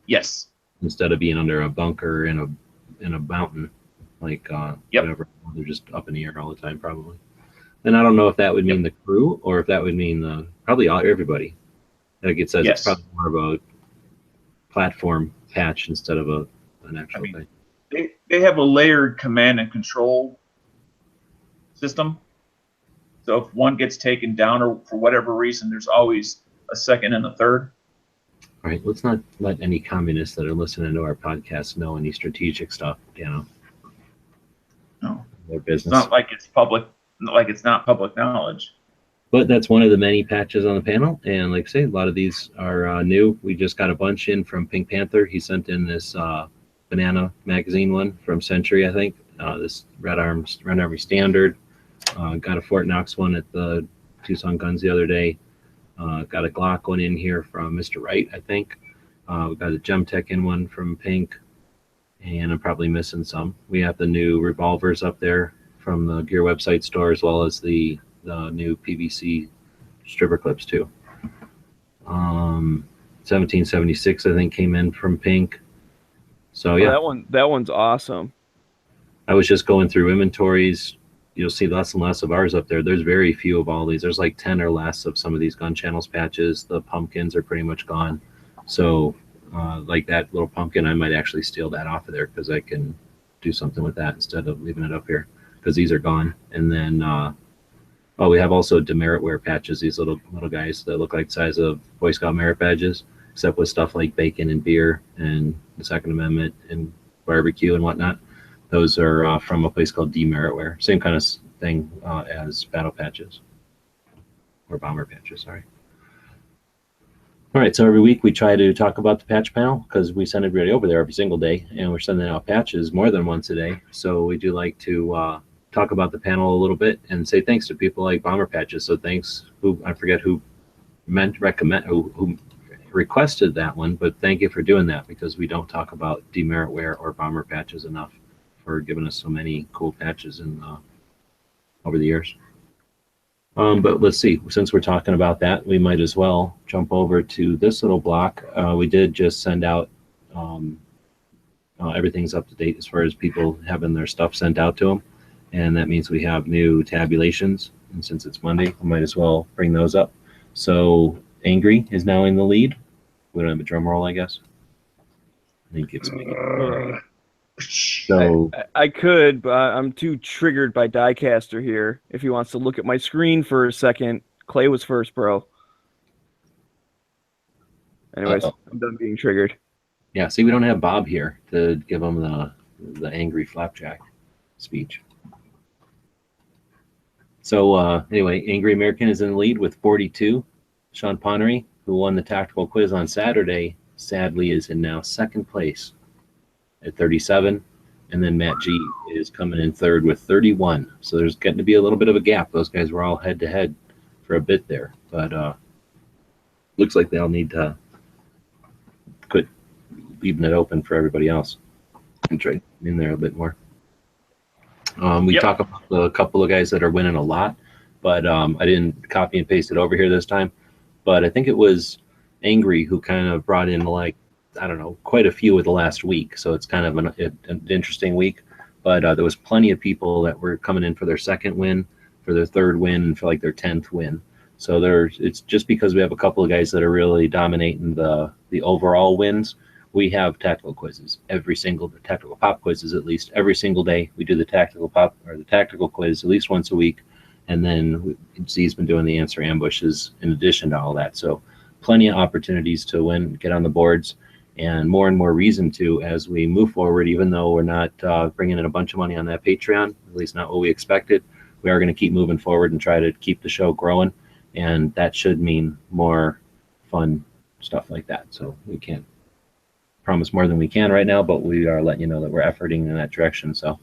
Yes. Instead of being under a bunker in a mountain, like whatever, they're just up in the air all the time probably. And I don't know if that would mean the crew or if that would mean probably everybody. Like it says, it's probably more of a platform patch instead of an actual thing. They have a layered command and control system. So if one gets taken down or for whatever reason, there's always a second and a third. All right, let's not let any communists that are listening to our podcast know any strategic stuff, No. Their business. It's not like it's public, like it's not public knowledge. But that's one of the many patches on the panel. And like I say, a lot of these are new. We just got a bunch in from Pink Panther. He sent in this Banana magazine one from Century, I think. This Red Army Standard. Got a Fort Knox one at the Tucson Guns the other day. Got a Glock one in here from Mr. Wright, I think. We got a Gemtech in one from Pink. And I'm probably missing some. We have the new revolvers up there from the Gear website store, as well as the new PVC stripper clips too. 1776, I think, came in from Pink. So yeah, that one's awesome. I was just going through inventories. You'll see less and less of ours up there. There's very few of all these. There's like 10 or less of some of these gun channels patches. The pumpkins are pretty much gone. So like that little pumpkin, I might actually steal that off of there because I can do something with that instead of leaving it up here because these are gone. And then we have also demerit wear patches, these little guys that look like the size of Boy Scout merit badges, except with stuff like bacon and beer and the Second Amendment and barbecue and whatnot. Those are from a place called Demerit Wear. Same kind of thing as battle patches or bomber patches, sorry. All right, so every week we try to talk about the patch panel because we send everybody over there every single day, and we're sending out patches more than once a day. So we do like to talk about the panel a little bit and say thanks to people like Bomber Patches. So thanks, I forget who requested that one, but thank you for doing that because we don't talk about Demerit Wear or Bomber Patches enough for giving us so many cool patches in over the years. But let's see, since we're talking about that, we might as well jump over to this little block. We did just send out, everything's up to date as far as people having their stuff sent out to them. And that means we have new tabulations. And since it's Monday, we might as well bring those up. So Angry is now in the lead. We don't have a drum roll, I guess. I think it's me. So I could, but I'm too triggered by Diecaster here. If he wants to look at my screen for a second, Clay was first, bro. Anyways, I'm done being triggered. yeah, see, we don't have Bob here to give him the angry flapjack speech. So anyway, Angry American is in the lead with 42. Sean Ponnery, who won the tactical quiz on Saturday, sadly is in now second place at 37. And then Matt G is coming in third with 31. So there's getting to be a little bit of a gap. Those guys were all head to head for a bit there. But looks like they'll need to quit leaving it open for everybody else and try in there a bit more. We talk about a couple of guys that are winning a lot, but I didn't copy and paste it over here this time. But I think it was Angry who kind of brought in, like, I don't know, quite a few of the last week. So it's kind of an interesting week. But there was plenty of people that were coming in for their second win, for their third win, and for like their 10th win. So it's just because we have a couple of guys that are really dominating the overall wins. We have tactical quizzes tactical pop quizzes, at least every single day. We do the tactical pop or the tactical quiz at least once a week. And then Z's been doing the answer ambushes in addition to all that. So plenty of opportunities to win, get on the boards, and more reason to as we move forward, even though we're not bringing in a bunch of money on that Patreon, at least not what we expected. We are going to keep moving forward and try to keep the show growing. And that should mean more fun stuff like that. So we can't promise more than we can right now, but we are letting you know that we're efforting in that direction. So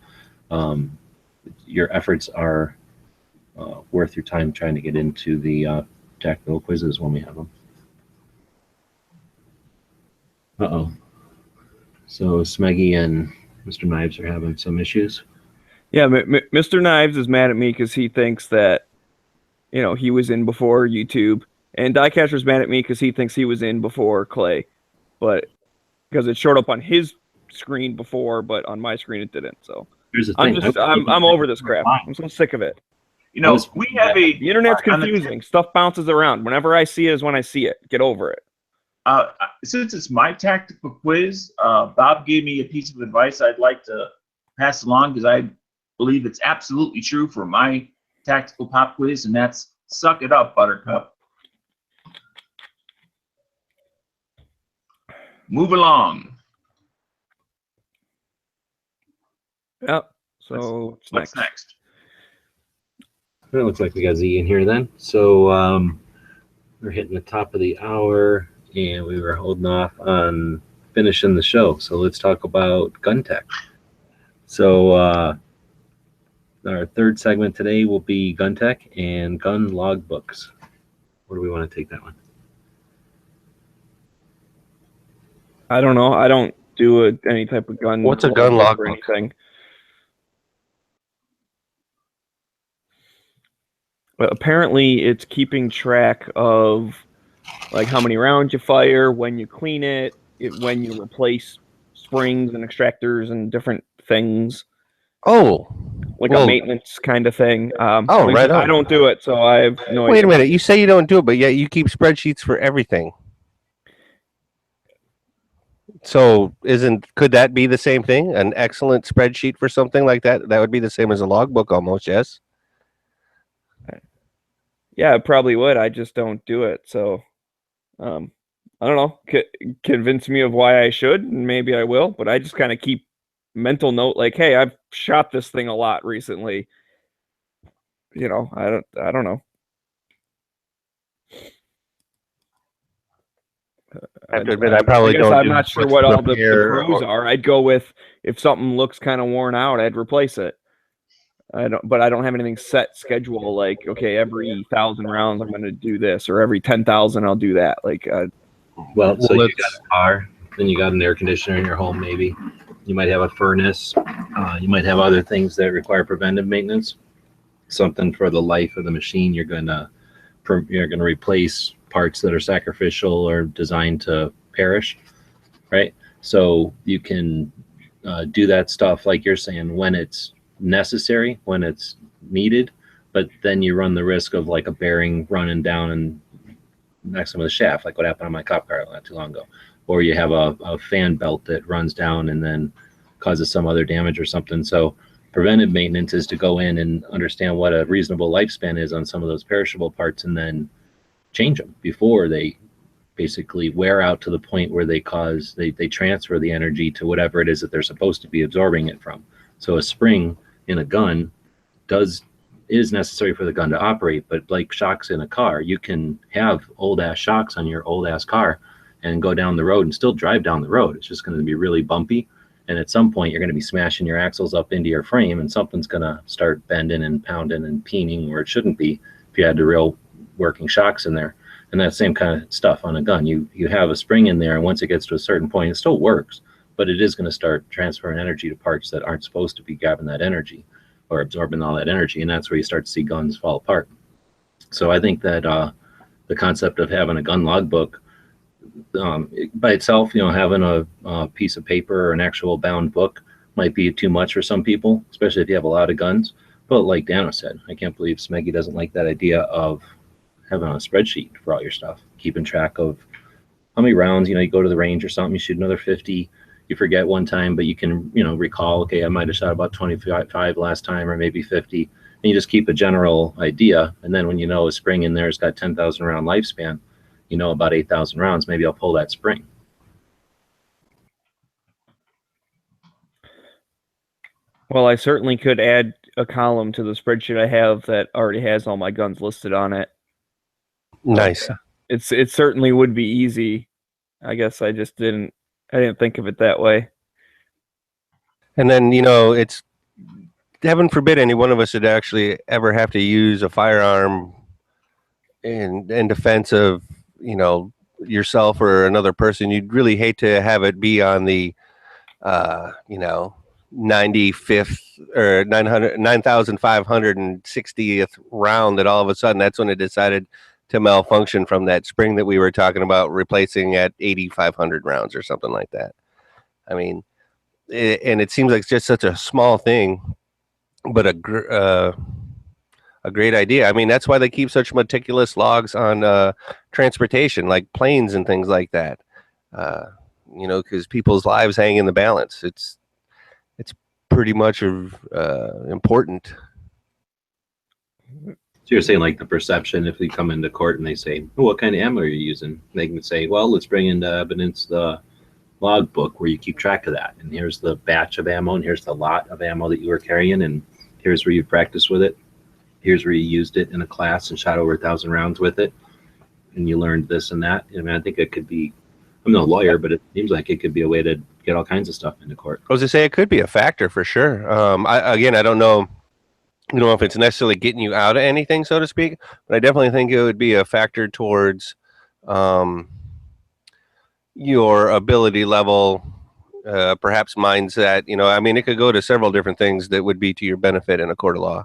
your efforts are worth your time trying to get into the tactical quizzes when we have them. So Smeggy and Mr. Knives are having some issues. Yeah, Mr. Knives is mad at me because he thinks that, he was in before YouTube, and Diecaster's mad at me because he thinks he was in before Clay, but because it showed up on his screen before, but on my screen it didn't. So here's the thing. I'm over this crap. I'm so sick of it. We have the internet's confusing. Stuff bounces around. Whenever I see it is when I see it. Get over it. Since it's my tactical quiz, Bob gave me a piece of advice I'd like to pass along because I believe it's absolutely true for my tactical pop quiz, and that's suck it up, Buttercup. Move along. Yep. So what's next? It looks like we got Z in here then. So we're hitting the top of the hour, and we were holding off on finishing the show. So let's talk about gun tech. So our third segment today will be gun tech and gun logbooks. Where do we want to take that one? I don't know. I don't do any type of gun. What's a gun logbook? Or anything. But apparently, it's keeping track of like how many rounds you fire, when you clean it, when you replace springs and extractors and different things. Oh, like a maintenance kind of thing. Right on. I don't do it, so I have no idea. Wait a minute. You say you don't do it, but yet you keep spreadsheets for everything. So could that be the same thing? An excellent spreadsheet for something like that? That would be the same as a logbook almost, yes? Yeah, it probably would. I just don't do it. So, I don't know. Convince me of why I should, and maybe I will. But I just kind of keep mental note, like, hey, I've shot this thing a lot recently. I don't know. I have to admit, I probably don't. I'm not sure what all the pros are. I'd go with if something looks kind of worn out, I'd replace it. But I don't have anything set schedule. Like, okay, every 1,000 rounds I'm going to do this, or every 10,000 I'll do that. Like, so you got a car, then you got an air conditioner in your home. Maybe you might have a furnace. You might have other things that require preventive maintenance. something for the life of the machine. You're gonna replace parts that are sacrificial or designed to perish, right? So you can do that stuff, like you're saying, when it's necessary, when it's needed, but then you run the risk of like a bearing running down and next to the shaft, like what happened on my cop car not too long ago, or you have a fan belt that runs down and then causes some other damage or something. So preventive maintenance is to go in and understand what a reasonable lifespan is on some of those perishable parts, and then change them before they basically wear out to the point where they transfer the energy to whatever it is that they're supposed to be absorbing it from. So a spring in a gun is necessary for the gun to operate, but like shocks in a car, you can have old ass shocks on your old ass car and go down the road and still drive down the road. It's just going to be really bumpy, and at some point you're going to be smashing your axles up into your frame, and something's going to start bending and pounding and peening where it shouldn't be if you had the real working shocks in there. And that same kind of stuff on a gun. You have a spring in there, and once it gets to a certain point, it still works, but it is going to start transferring energy to parts that aren't supposed to be grabbing that energy or absorbing all that energy, and that's where you start to see guns fall apart. So I think that the concept of having a gun logbook by itself, having a piece of paper or an actual bound book might be too much for some people, especially if you have a lot of guns. But like Dano said, I can't believe Smeggy doesn't like that idea of having a spreadsheet for all your stuff, keeping track of how many rounds, you go to the range or something, you shoot another 50, you forget one time, but you can, recall, okay, I might have shot about 25 last time, or maybe 50, and you just keep a general idea. And then when you know a spring in there has got 10,000 round lifespan, about 8,000 rounds, maybe I'll pull that spring. Well, I certainly could add a column to the spreadsheet I have that already has all my guns listed on it. Nice. It certainly would be easy. I guess I just didn't think of it that way. And then, it's, heaven forbid any one of us would actually ever have to use a firearm in defense of, yourself or another person. You'd really hate to have it be on the, 95th or 9,560th round that all of a sudden that's when it decided to malfunction from that spring that we were talking about replacing at 8,500 rounds or something like that. I mean, and it seems like it's just such a small thing, but a great idea. I mean, that's why they keep such meticulous logs on transportation, like planes and things like that. Because people's lives hang in the balance. It's pretty much important. So you're saying like the perception, if we come into court and they say, oh, what kind of ammo are you using? They can say, well, let's bring into evidence the log book where you keep track of that. And here's the batch of ammo, and here's the lot of ammo that you were carrying, and here's where you practiced with it. Here's where you used it in a class and shot over 1,000 rounds with it. And you learned this and that. I mean, I think it could be, I'm no lawyer, but it seems like it could be a way to get all kinds of stuff into court. I was to say it could be a factor for sure. I don't know, if it's necessarily getting you out of anything, so to speak, but I definitely think it would be a factor towards your ability level, perhaps mindset. It could go to several different things that would be to your benefit in a court of law.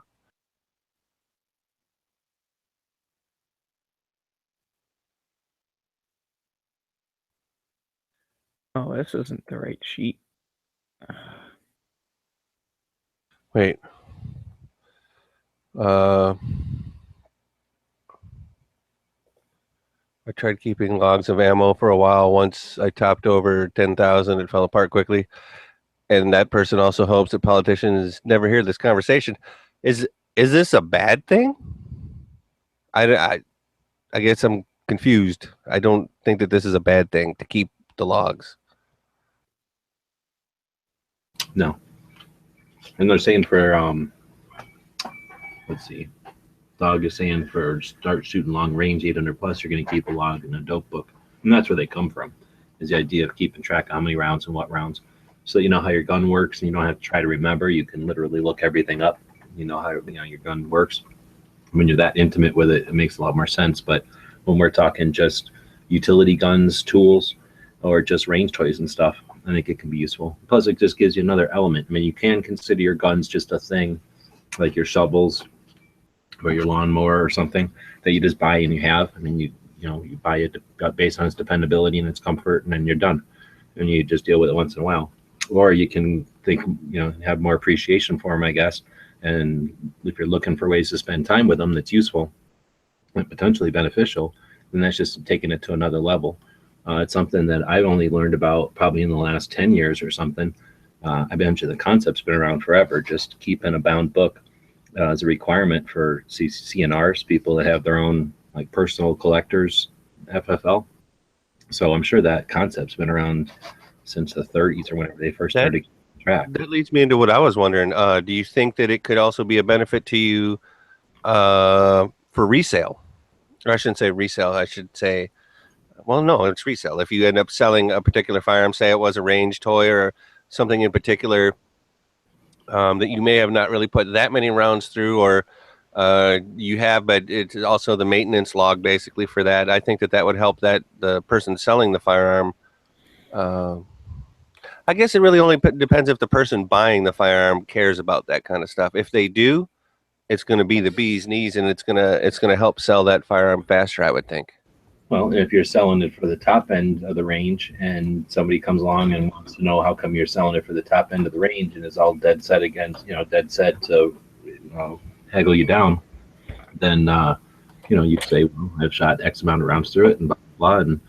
Oh, this isn't the right sheet. Wait. I tried keeping logs of ammo for a while. Once I topped over 10,000, it fell apart quickly. And that person also hopes that politicians never hear this conversation. Is this a bad thing? I guess I'm confused. I don't think that this is a bad thing to keep the logs. No. And they're saying for, let's see, Dog is saying for start shooting long range, 800 plus, you're going to keep a log in a dope book. And that's where they come from, is the idea of keeping track of how many rounds and what rounds. So you know how your gun works, and you don't have to try to remember. You can literally look everything up. You know how your gun works. When you're that intimate with it, it makes a lot more sense. But when we're talking just utility guns, tools, or just range toys and stuff, I think it can be useful. Plus, it just gives you another element. I mean, you can consider your guns just a thing, like your shovels or your lawnmower or something that you just buy and you have. I mean, you buy it based on its dependability and its comfort, and then you're done. And you just deal with it once in a while. Or you can think, have more appreciation for them, I guess. And if you're looking for ways to spend time with them that's useful and potentially beneficial, then that's just taking it to another level. It's something that I've only learned about probably in the last 10 years or something. I bet you the concept's been around forever. Just keeping a bound book as a requirement for CNRs, people that have their own like personal collectors, FFL. So I'm sure that concept's been around since the 30s or whenever they first started keeping track. That leads me into what I was wondering. Do you think that it could also be a benefit to you for resale? Or I shouldn't say resale. I should say, well, no, it's resale. If you end up selling a particular firearm, say it was a range toy or something in particular that you may have not really put that many rounds through, or you have, but it's also the maintenance log basically for that. I think that would help that the person selling the firearm. I guess it really only depends if the person buying the firearm cares about that kind of stuff. If they do, it's going to be the bee's knees, and it's gonna help sell that firearm faster, I would think. Well, if you're selling it for the top end of the range, and somebody comes along and wants to know how come you're selling it for the top end of the range, and is all dead set to haggle you down, then you say, well, I've shot X amount of rounds through it, and blah blah, and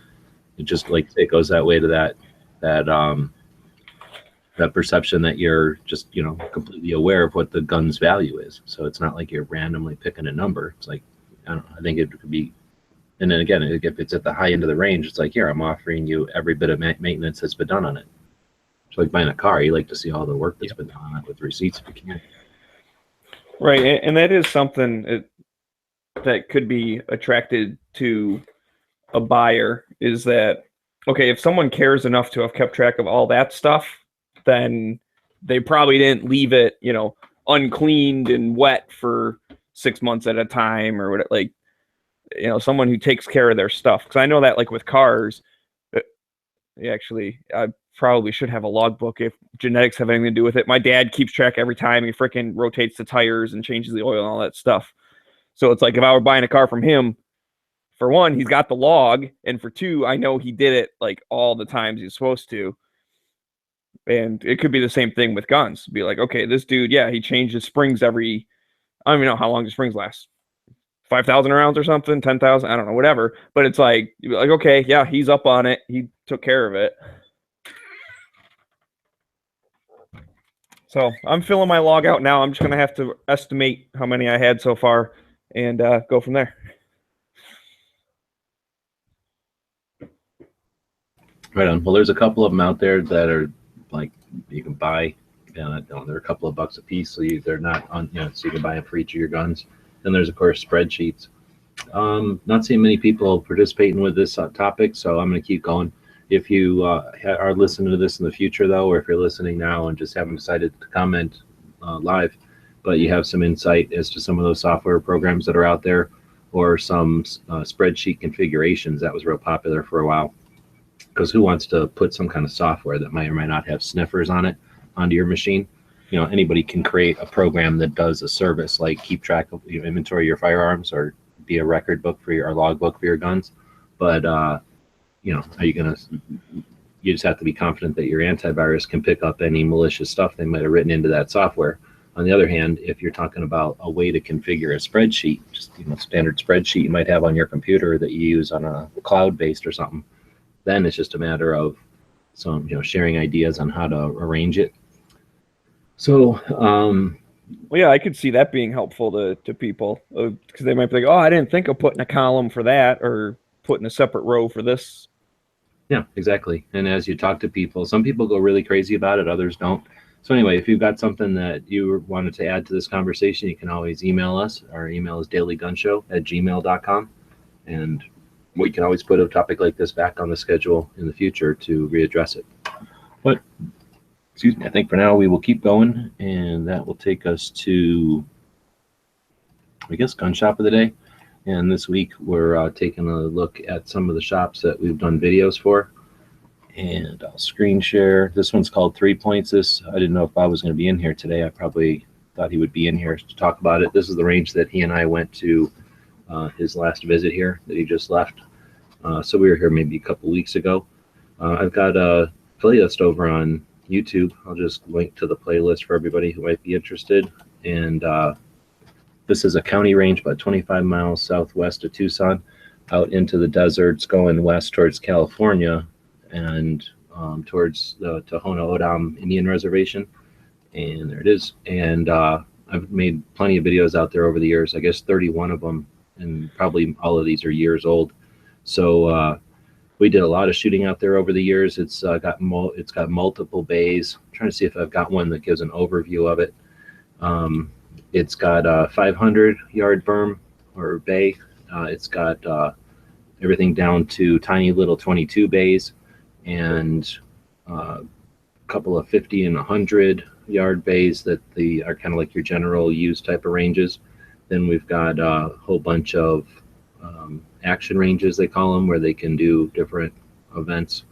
it just like it goes that way to that perception that you're just completely aware of what the gun's value is. So it's not like you're randomly picking a number. It's like, I don't know, I think it could be. And then again, if it's at the high end of the range, it's like, here, I'm offering you every bit of maintenance that's been done on it. It's like buying a car. You like to see all the work that's been done on it with receipts if you can. Right, and that is something that could be attracted to a buyer, is that, okay, if someone cares enough to have kept track of all that stuff, then they probably didn't leave it, uncleaned and wet for 6 months at a time or whatever. Like, someone who takes care of their stuff. Because I know that, like with cars, actually, I probably should have a logbook if genetics have anything to do with it. My dad keeps track every time he freaking rotates the tires and changes the oil and all that stuff. So it's like if I were buying a car from him, for one, he's got the log, and for two, I know he did it like all the times he's supposed to. And it could be the same thing with guns. Be like, okay, this dude, he changes springs I don't even know how long the springs last. 5,000 rounds or something, 10,000, I don't know, whatever. But it's like, okay, yeah, he's up on it. He took care of it. So I'm filling my log out now. I'm just going to have to estimate how many I had so far and go from there. Right on. Well, there's a couple of them out there that are like you can buy. They're a couple of bucks a piece, so they're not on. So you can buy them for each of your guns. Then there's of course spreadsheets. Not seeing many people participating with this topic, so I'm going to keep going. If you are listening to this in the future, though, or if you're listening now and just haven't decided to comment live, but you have some insight as to some of those software programs that are out there, or some spreadsheet configurations, that was real popular for a while. Because who wants to put some kind of software that might or might not have sniffers on it onto your machine? Anybody can create a program that does a service like keep track of your inventory of your firearms, or be a record book for your log book for your guns. But are you just have to be confident that your antivirus can pick up any malicious stuff they might have written into that software. On the other hand, if you're talking about a way to configure a spreadsheet, just standard spreadsheet you might have on your computer that you use on a cloud-based or something, then it's just a matter of some sharing ideas on how to arrange it. So I could see that being helpful to people, because they might be like, oh, I didn't think of putting a column for that, or putting a separate row for this. Yeah, exactly. And as you talk to people, some people go really crazy about it, others don't. So anyway, if you've got something that you wanted to add to this conversation, you can always email us. Our email is dailygunshow@gmail.com, and we can always put a topic like this back on the schedule in the future to readdress it. But excuse me, I think for now we will keep going, and that will take us to, I guess, gun shop of the day. And this week we're taking a look at some of the shops that we've done videos for. And I'll screen share. This one's called 3 Points. I didn't know if Bob was going to be in here today. I probably thought he would be in here to talk about it. This is the range that he and I went to his last visit here that he just left. So we were here maybe a couple weeks ago. I've got a playlist over on YouTube. I'll just link to the playlist for everybody who might be interested. And this is a county range about 25 miles southwest of Tucson, out into the deserts, going west towards California and towards the Tohono O'odham Indian Reservation. And there it is. And I've made plenty of videos out there over the years, I guess 31 of them, and probably all of these are years old. So we did a lot of shooting out there over the years. It's got multiple bays. I'm trying to see if I've got one that gives an overview of it. It's got a 500-yard berm or bay. It's got everything down to tiny little 22 bays and a couple of 50 and 100-yard bays that are kind of like your general use type of ranges. Then we've got a whole bunch of action ranges, they call them, where they can do different events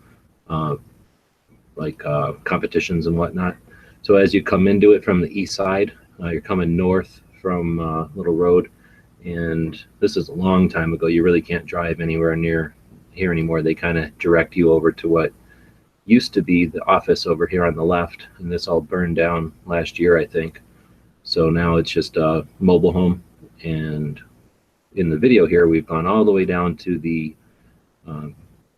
like competitions and whatnot. So as you come into it from the east side, you're coming north from Little Road, and this is a long time ago. You really can't drive anywhere near here anymore. They kind of direct you over to what used to be the office over here on the left, and this all burned down last year, I think. So now it's just a mobile home. And in the video here, we've gone all the way down to the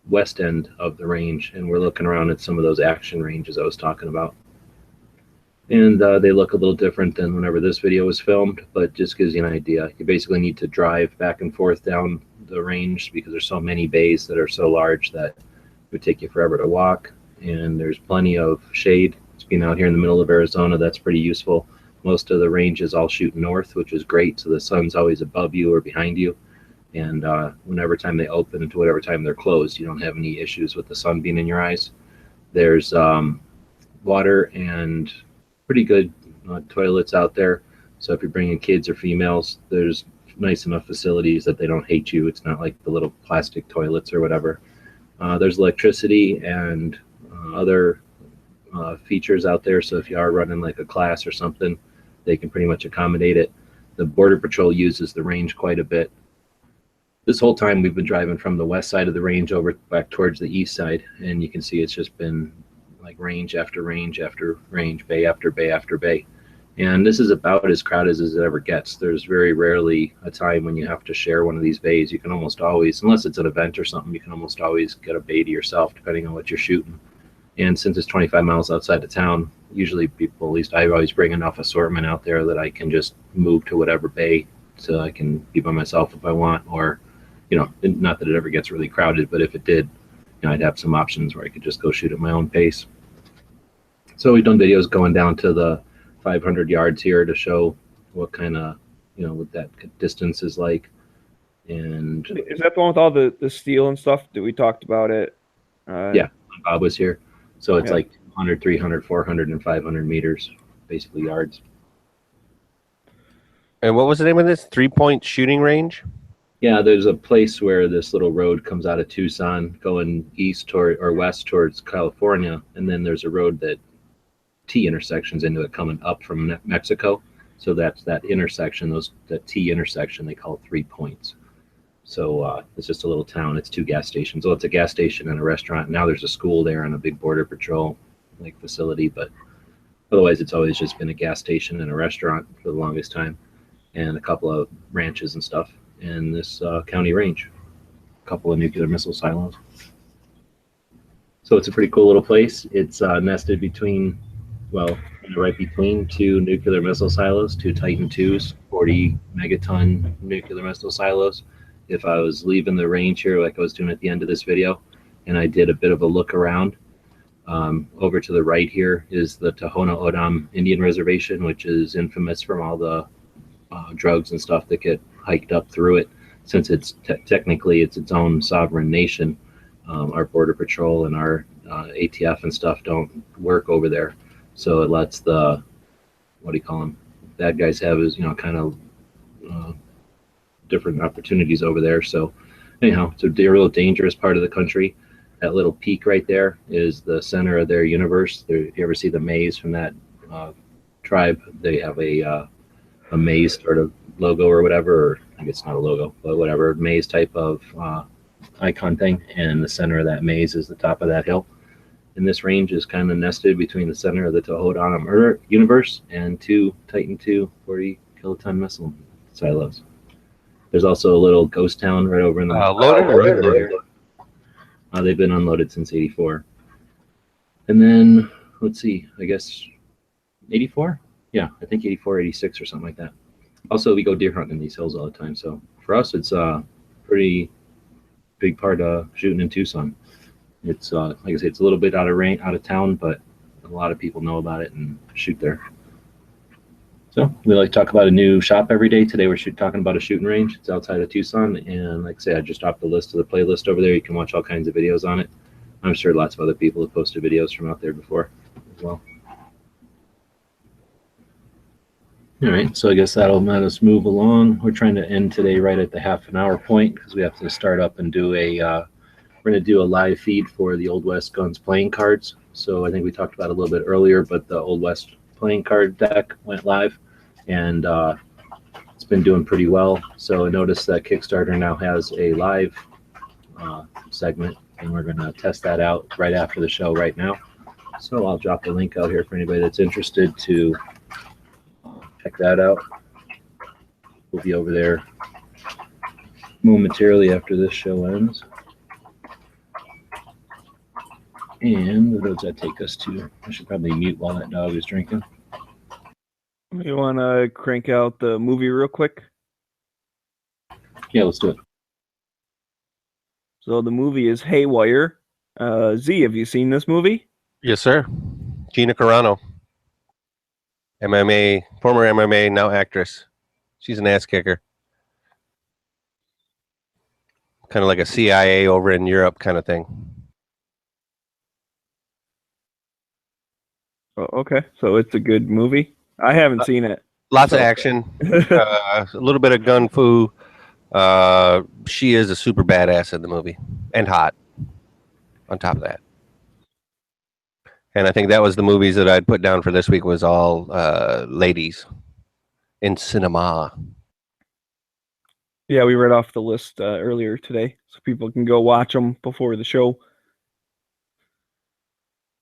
west end of the range, and we're looking around at some of those action ranges I was talking about. And they look a little different than whenever this video was filmed, but just gives you an idea. You basically need to drive back and forth down the range because there's so many bays that are so large that it would take you forever to walk. And there's plenty of shade. It's being out here in the middle of Arizona, that's pretty useful. Most of the ranges all shoot north, which is great, so the sun's always above you or behind you. And whenever time they open and to whatever time they're closed, you don't have any issues with the sun being in your eyes. There's water and pretty good toilets out there. So if you're bringing kids or females, there's nice enough facilities that they don't hate you. It's not like the little plastic toilets or whatever. There's electricity and other features out there. So if you are running like a class or something, they can pretty much accommodate it. The Border Patrol uses the range quite a bit. This whole time we've been driving from the west side of the range over back towards the east side, and you can see it's just been like range after range after range, bay after bay after bay. And this is about as crowded as it ever gets. There's very rarely a time when you have to share one of these bays. You can almost always, unless it's an event or something, you can almost always get a bay to yourself depending on what you're shooting. And since it's 25 miles outside of town, usually people, at least I always bring enough assortment out there that I can just move to whatever bay so I can be by myself if I want, or, you know, not that it ever gets really crowded, but if it did, you know, I'd have some options where I could just go shoot at my own pace. So we've done videos going down to the 500 yards here to show what kind of, you know, what that distance is like. And is that the one with all the steel and stuff that we talked about it? Yeah, Bob was here. So it's like 200, 300, 400, and 500 meters, basically yards. And what was the name of this? 3-point shooting range? Yeah, there's a place where this little road comes out of Tucson going east toward or west towards California, and then there's a road that T intersections into it coming up from Mexico. So that's that intersection, that T intersection, they call 3 points. So it's just a little town. It's 2 gas stations. Well, it's a gas station and a restaurant. Now there's a school there and a big Border Patrol like facility, but otherwise it's always just been a gas station and a restaurant for the longest time, and a couple of ranches and stuff. And this county range, a couple of nuclear missile silos. So it's a pretty cool little place. It's nested between, well, right between 2 nuclear missile silos, 2 Titan IIs, 40 megaton nuclear missile silos. If I was leaving the range here, like I was doing at the end of this video, and I did a bit of a look around, over to the right here is the Tohono O'odham Indian Reservation, which is infamous from all the drugs and stuff that get hiked up through it. Since it's technically it's its own sovereign nation, our Border Patrol and our ATF and stuff don't work over there. So it lets the, what do you call them, bad guys have is, you know, kind of different opportunities over there. So anyhow, it's a real dangerous part of the country. That little peak right there is the center of their universe. If you ever see the maze from that tribe. They have a maze sort of logo or whatever, or I guess not a logo, but whatever maze type of icon thing. And the center of that maze is the top of that hill. And this range is kind of nested between the center of the Tohodana murder universe and two Titan II 40 kiloton missile silos. There's also a little ghost town right over in the loaded. They've been unloaded since '84. And then let's see, I guess '84. Yeah, I think '84, '86 or something like that. Also, we go deer hunting in these hills all the time. So for us, it's a pretty big part of shooting in Tucson. It's like I say, it's a little bit out of town, but a lot of people know about it and shoot there. So we like to talk about a new shop every day. Today we're talking about a shooting range. It's outside of Tucson, and like I say, I just dropped the list of the playlist over there. You can watch all kinds of videos on it. I'm sure lots of other people have posted videos from out there before as well. All right, so I guess that'll let us move along. We're trying to end today right at the half-an-hour point because we have to start up and do a we're going to do a live feed for the Old West Guns playing cards. So I think we talked about it a little bit earlier, but the Old West playing card deck went live, and it's been doing pretty well. So I noticed that Kickstarter now has a live segment, and we're going to test that out right after the show right now. So I'll drop the link out here for anybody that's interested to check that out. We'll be over there momentarily after this show ends. And where does that take us to? I should probably mute while that dog is drinking. You want to crank out the movie real quick? Yeah, let's do it. So the movie is Haywire. Z, have you seen this movie? Yes, sir. Gina Carano. MMA, former MMA, now actress. She's an ass kicker. Kind of like a CIA over in Europe kind of thing. Oh, okay, so it's a good movie. I haven't seen it. Lots of action. A little bit of gun fu. She is a super badass in the movie. And hot. On top of that. And I think that was the movies that I'd put down for this week was all ladies in cinema. Yeah, we read off the list earlier today, so people can go watch them before the show.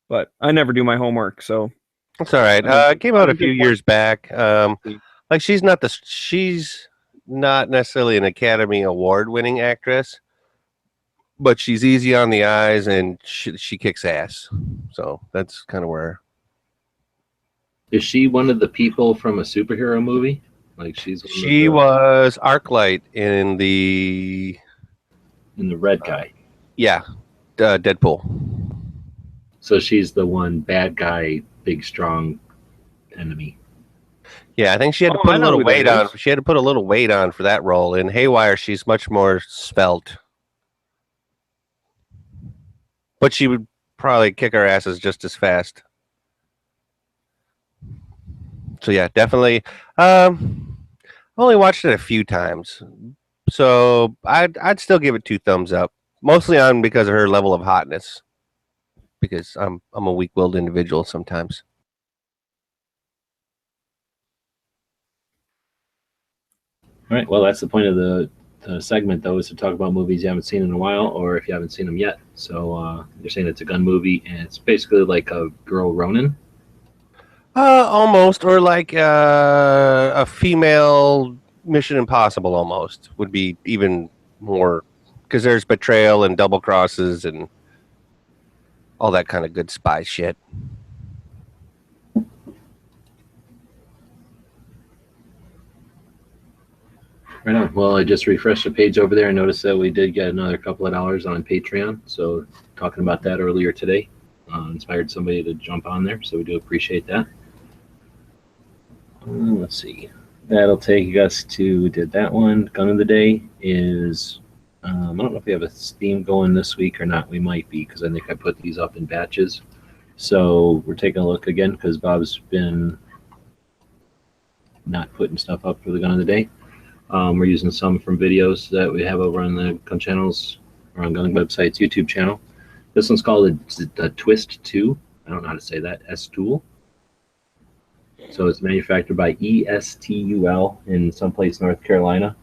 But I never do my homework, so it's all right. It came out a few years back. Like she's not necessarily an Academy Award winning actress, but she's easy on the eyes and she kicks ass. So that's kind of where. Is she one of the people from a superhero movie? Like she was Arclight in the Red Guy. Yeah, Deadpool. So she's the one bad guy, big strong enemy. Yeah, I think she had to put a little weight on. She had to put a little weight on for that role. In Haywire, she's much more svelte. But she would probably kick our asses just as fast. So yeah, definitely. Only watched it a few times, so I'd still give it 2 thumbs up. Mostly on because of her level of hotness. Because I'm a weak-willed individual sometimes. All right. Well, that's the point of the segment, though, is to talk about movies you haven't seen in a while, or if you haven't seen them yet. So you're saying it's a gun movie, and it's basically like a girl Ronin? Almost, or like a female Mission Impossible almost would be even more, because there's betrayal and double crosses and all that kind of good spy shit. Right on. Well, I just refreshed the page over there and noticed that we did get another couple of dollars on Patreon. So talking about that earlier today inspired somebody to jump on there. So we do appreciate that. Let's see. That'll take us to, did that one. Gun of the day is, I don't know if we have a theme going this week or not. We might be, because I think I put these up in batches. So we're taking a look again because Bob's been not putting stuff up for the gun of the day. We're using some from videos that we have over on the gun channels, or on gun website's YouTube channel. This one's called a Twist 2. I don't know how to say that. S-Tool. So it's manufactured by ESTUL in someplace North Carolina,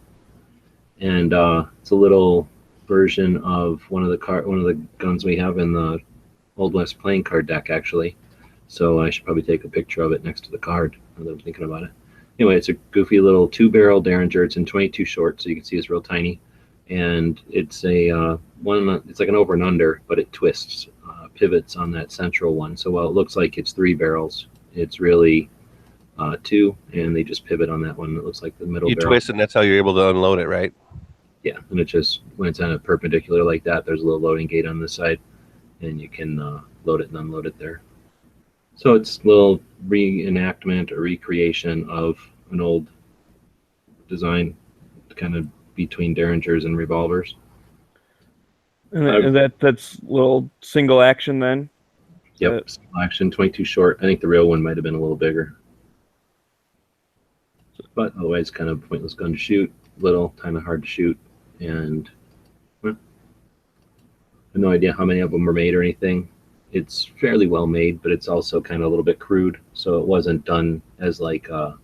and it's a little version of one of the guns we have in the Old West playing card deck, actually. So I should probably take a picture of it next to the card now that I'm thinking about it. Anyway, it's a goofy little 2-barrel Derringer. It's in 22 short, so you can see it's real tiny, and it's a it's like an over and under, but it twists, pivots on that central one. So while it looks like it's 3 barrels, it's really 2, and they just pivot on that one. It looks like the middle. You barrel. twist, and that's how you're able to unload it, right? Yeah, and it just, when it's on a perpendicular like that, there's a little loading gate on this side, and you can load it and unload it there. So it's a little reenactment or recreation of an old design, kind of between Derringers and revolvers. And that's little single action then? Yep, single action, 22 short. I think the real one might have been a little bigger. But otherwise, kind of pointless gun to shoot, little, kind of hard to shoot, and well, I have no idea how many of them were made or anything. It's fairly well made, but it's also kind of a little bit crude, so it wasn't done as like a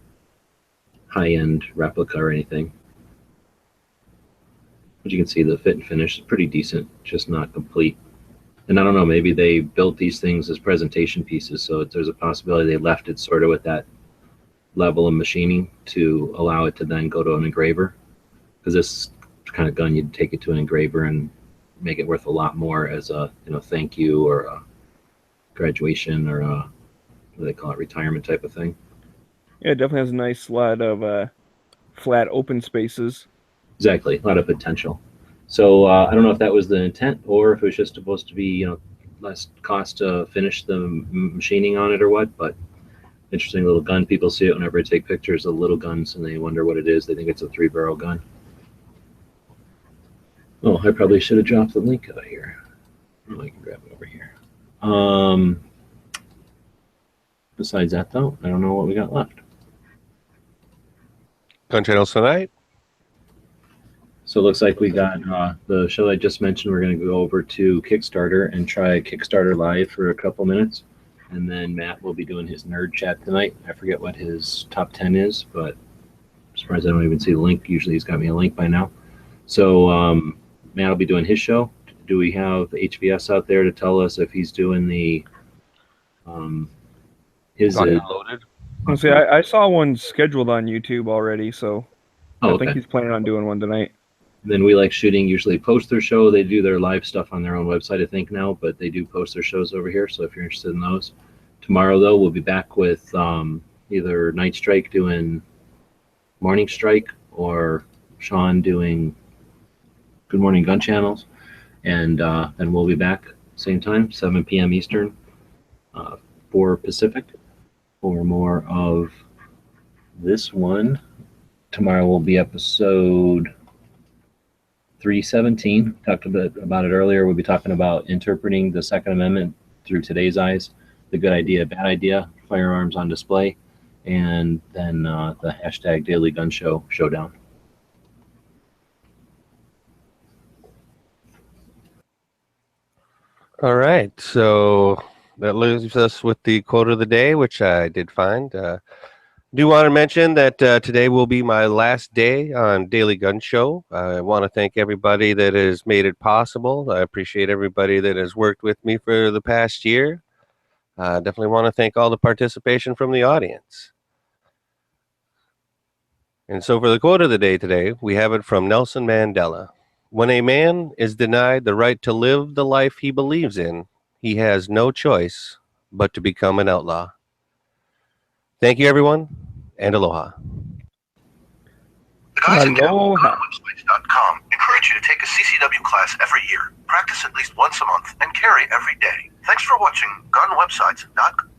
high-end replica or anything. But you can see the fit and finish is pretty decent, just not complete. And I don't know, maybe they built these things as presentation pieces, so there's a possibility they left it sort of with that level of machining to allow it to then go to an engraver. Because this kind of gun, you'd take it to an engraver and make it worth a lot more as a thank you or a graduation or a, what do they call it, retirement type of thing. Yeah, it definitely has a nice lot of flat open spaces. Exactly, a lot of potential. So I don't know if that was the intent or if it was just supposed to be less cost to finish the machining on it or what, but interesting little gun. People see it whenever I take pictures of little guns and they wonder what it is. They think it's a 3-barrel gun. Oh, I probably should have dropped the link out here. Oh, I can grab it over here. Besides that, though, I don't know what we got left. Gun channels tonight. So it looks like we got the show I just mentioned. We're going to go over to Kickstarter and try Kickstarter Live for a couple minutes. And then Matt will be doing his nerd chat tonight. I forget what his top 10 is, but I'm surprised I don't even see the link. Usually he's got me a link by now. So Matt will be doing his show. Do we have HVS out there to tell us if he's doing the his Loaded. See, I saw one scheduled on YouTube already, so I think he's planning on doing one tonight. Then We Like Shooting usually post their show. They do their live stuff on their own website, I think, now, but they do post their shows over here. So if you're interested in those. Tomorrow, though, we'll be back with either Night Strike doing Morning Strike or Sean doing Good Morning Gun Channels. And then we'll be back same time, 7 p.m. Eastern, 4 Pacific, for more of this one. Tomorrow will be episode 317. Talked a bit about it earlier. We'll be talking about interpreting the Second Amendment through today's eyes, the good idea, bad idea, firearms on display, and then the hashtag Daily Gun Show showdown. All right, so that leaves us with the quote of the day, which I did find. Do want to mention that today will be my last day on Daily Gun Show. I want to thank everybody that has made it possible. I appreciate everybody that has worked with me for the past year. Definitely want to thank all the participation from the audience. And so for the quote of the day today, we have it from Nelson Mandela. When a man is denied the right to live the life he believes in, he has no choice but to become an outlaw. Thank you, everyone, and aloha. The guys at GunWebsites.com encourage you to take a CCW class every year, practice at least once a month, and carry every day. Thanks for watching GunWebsites.com.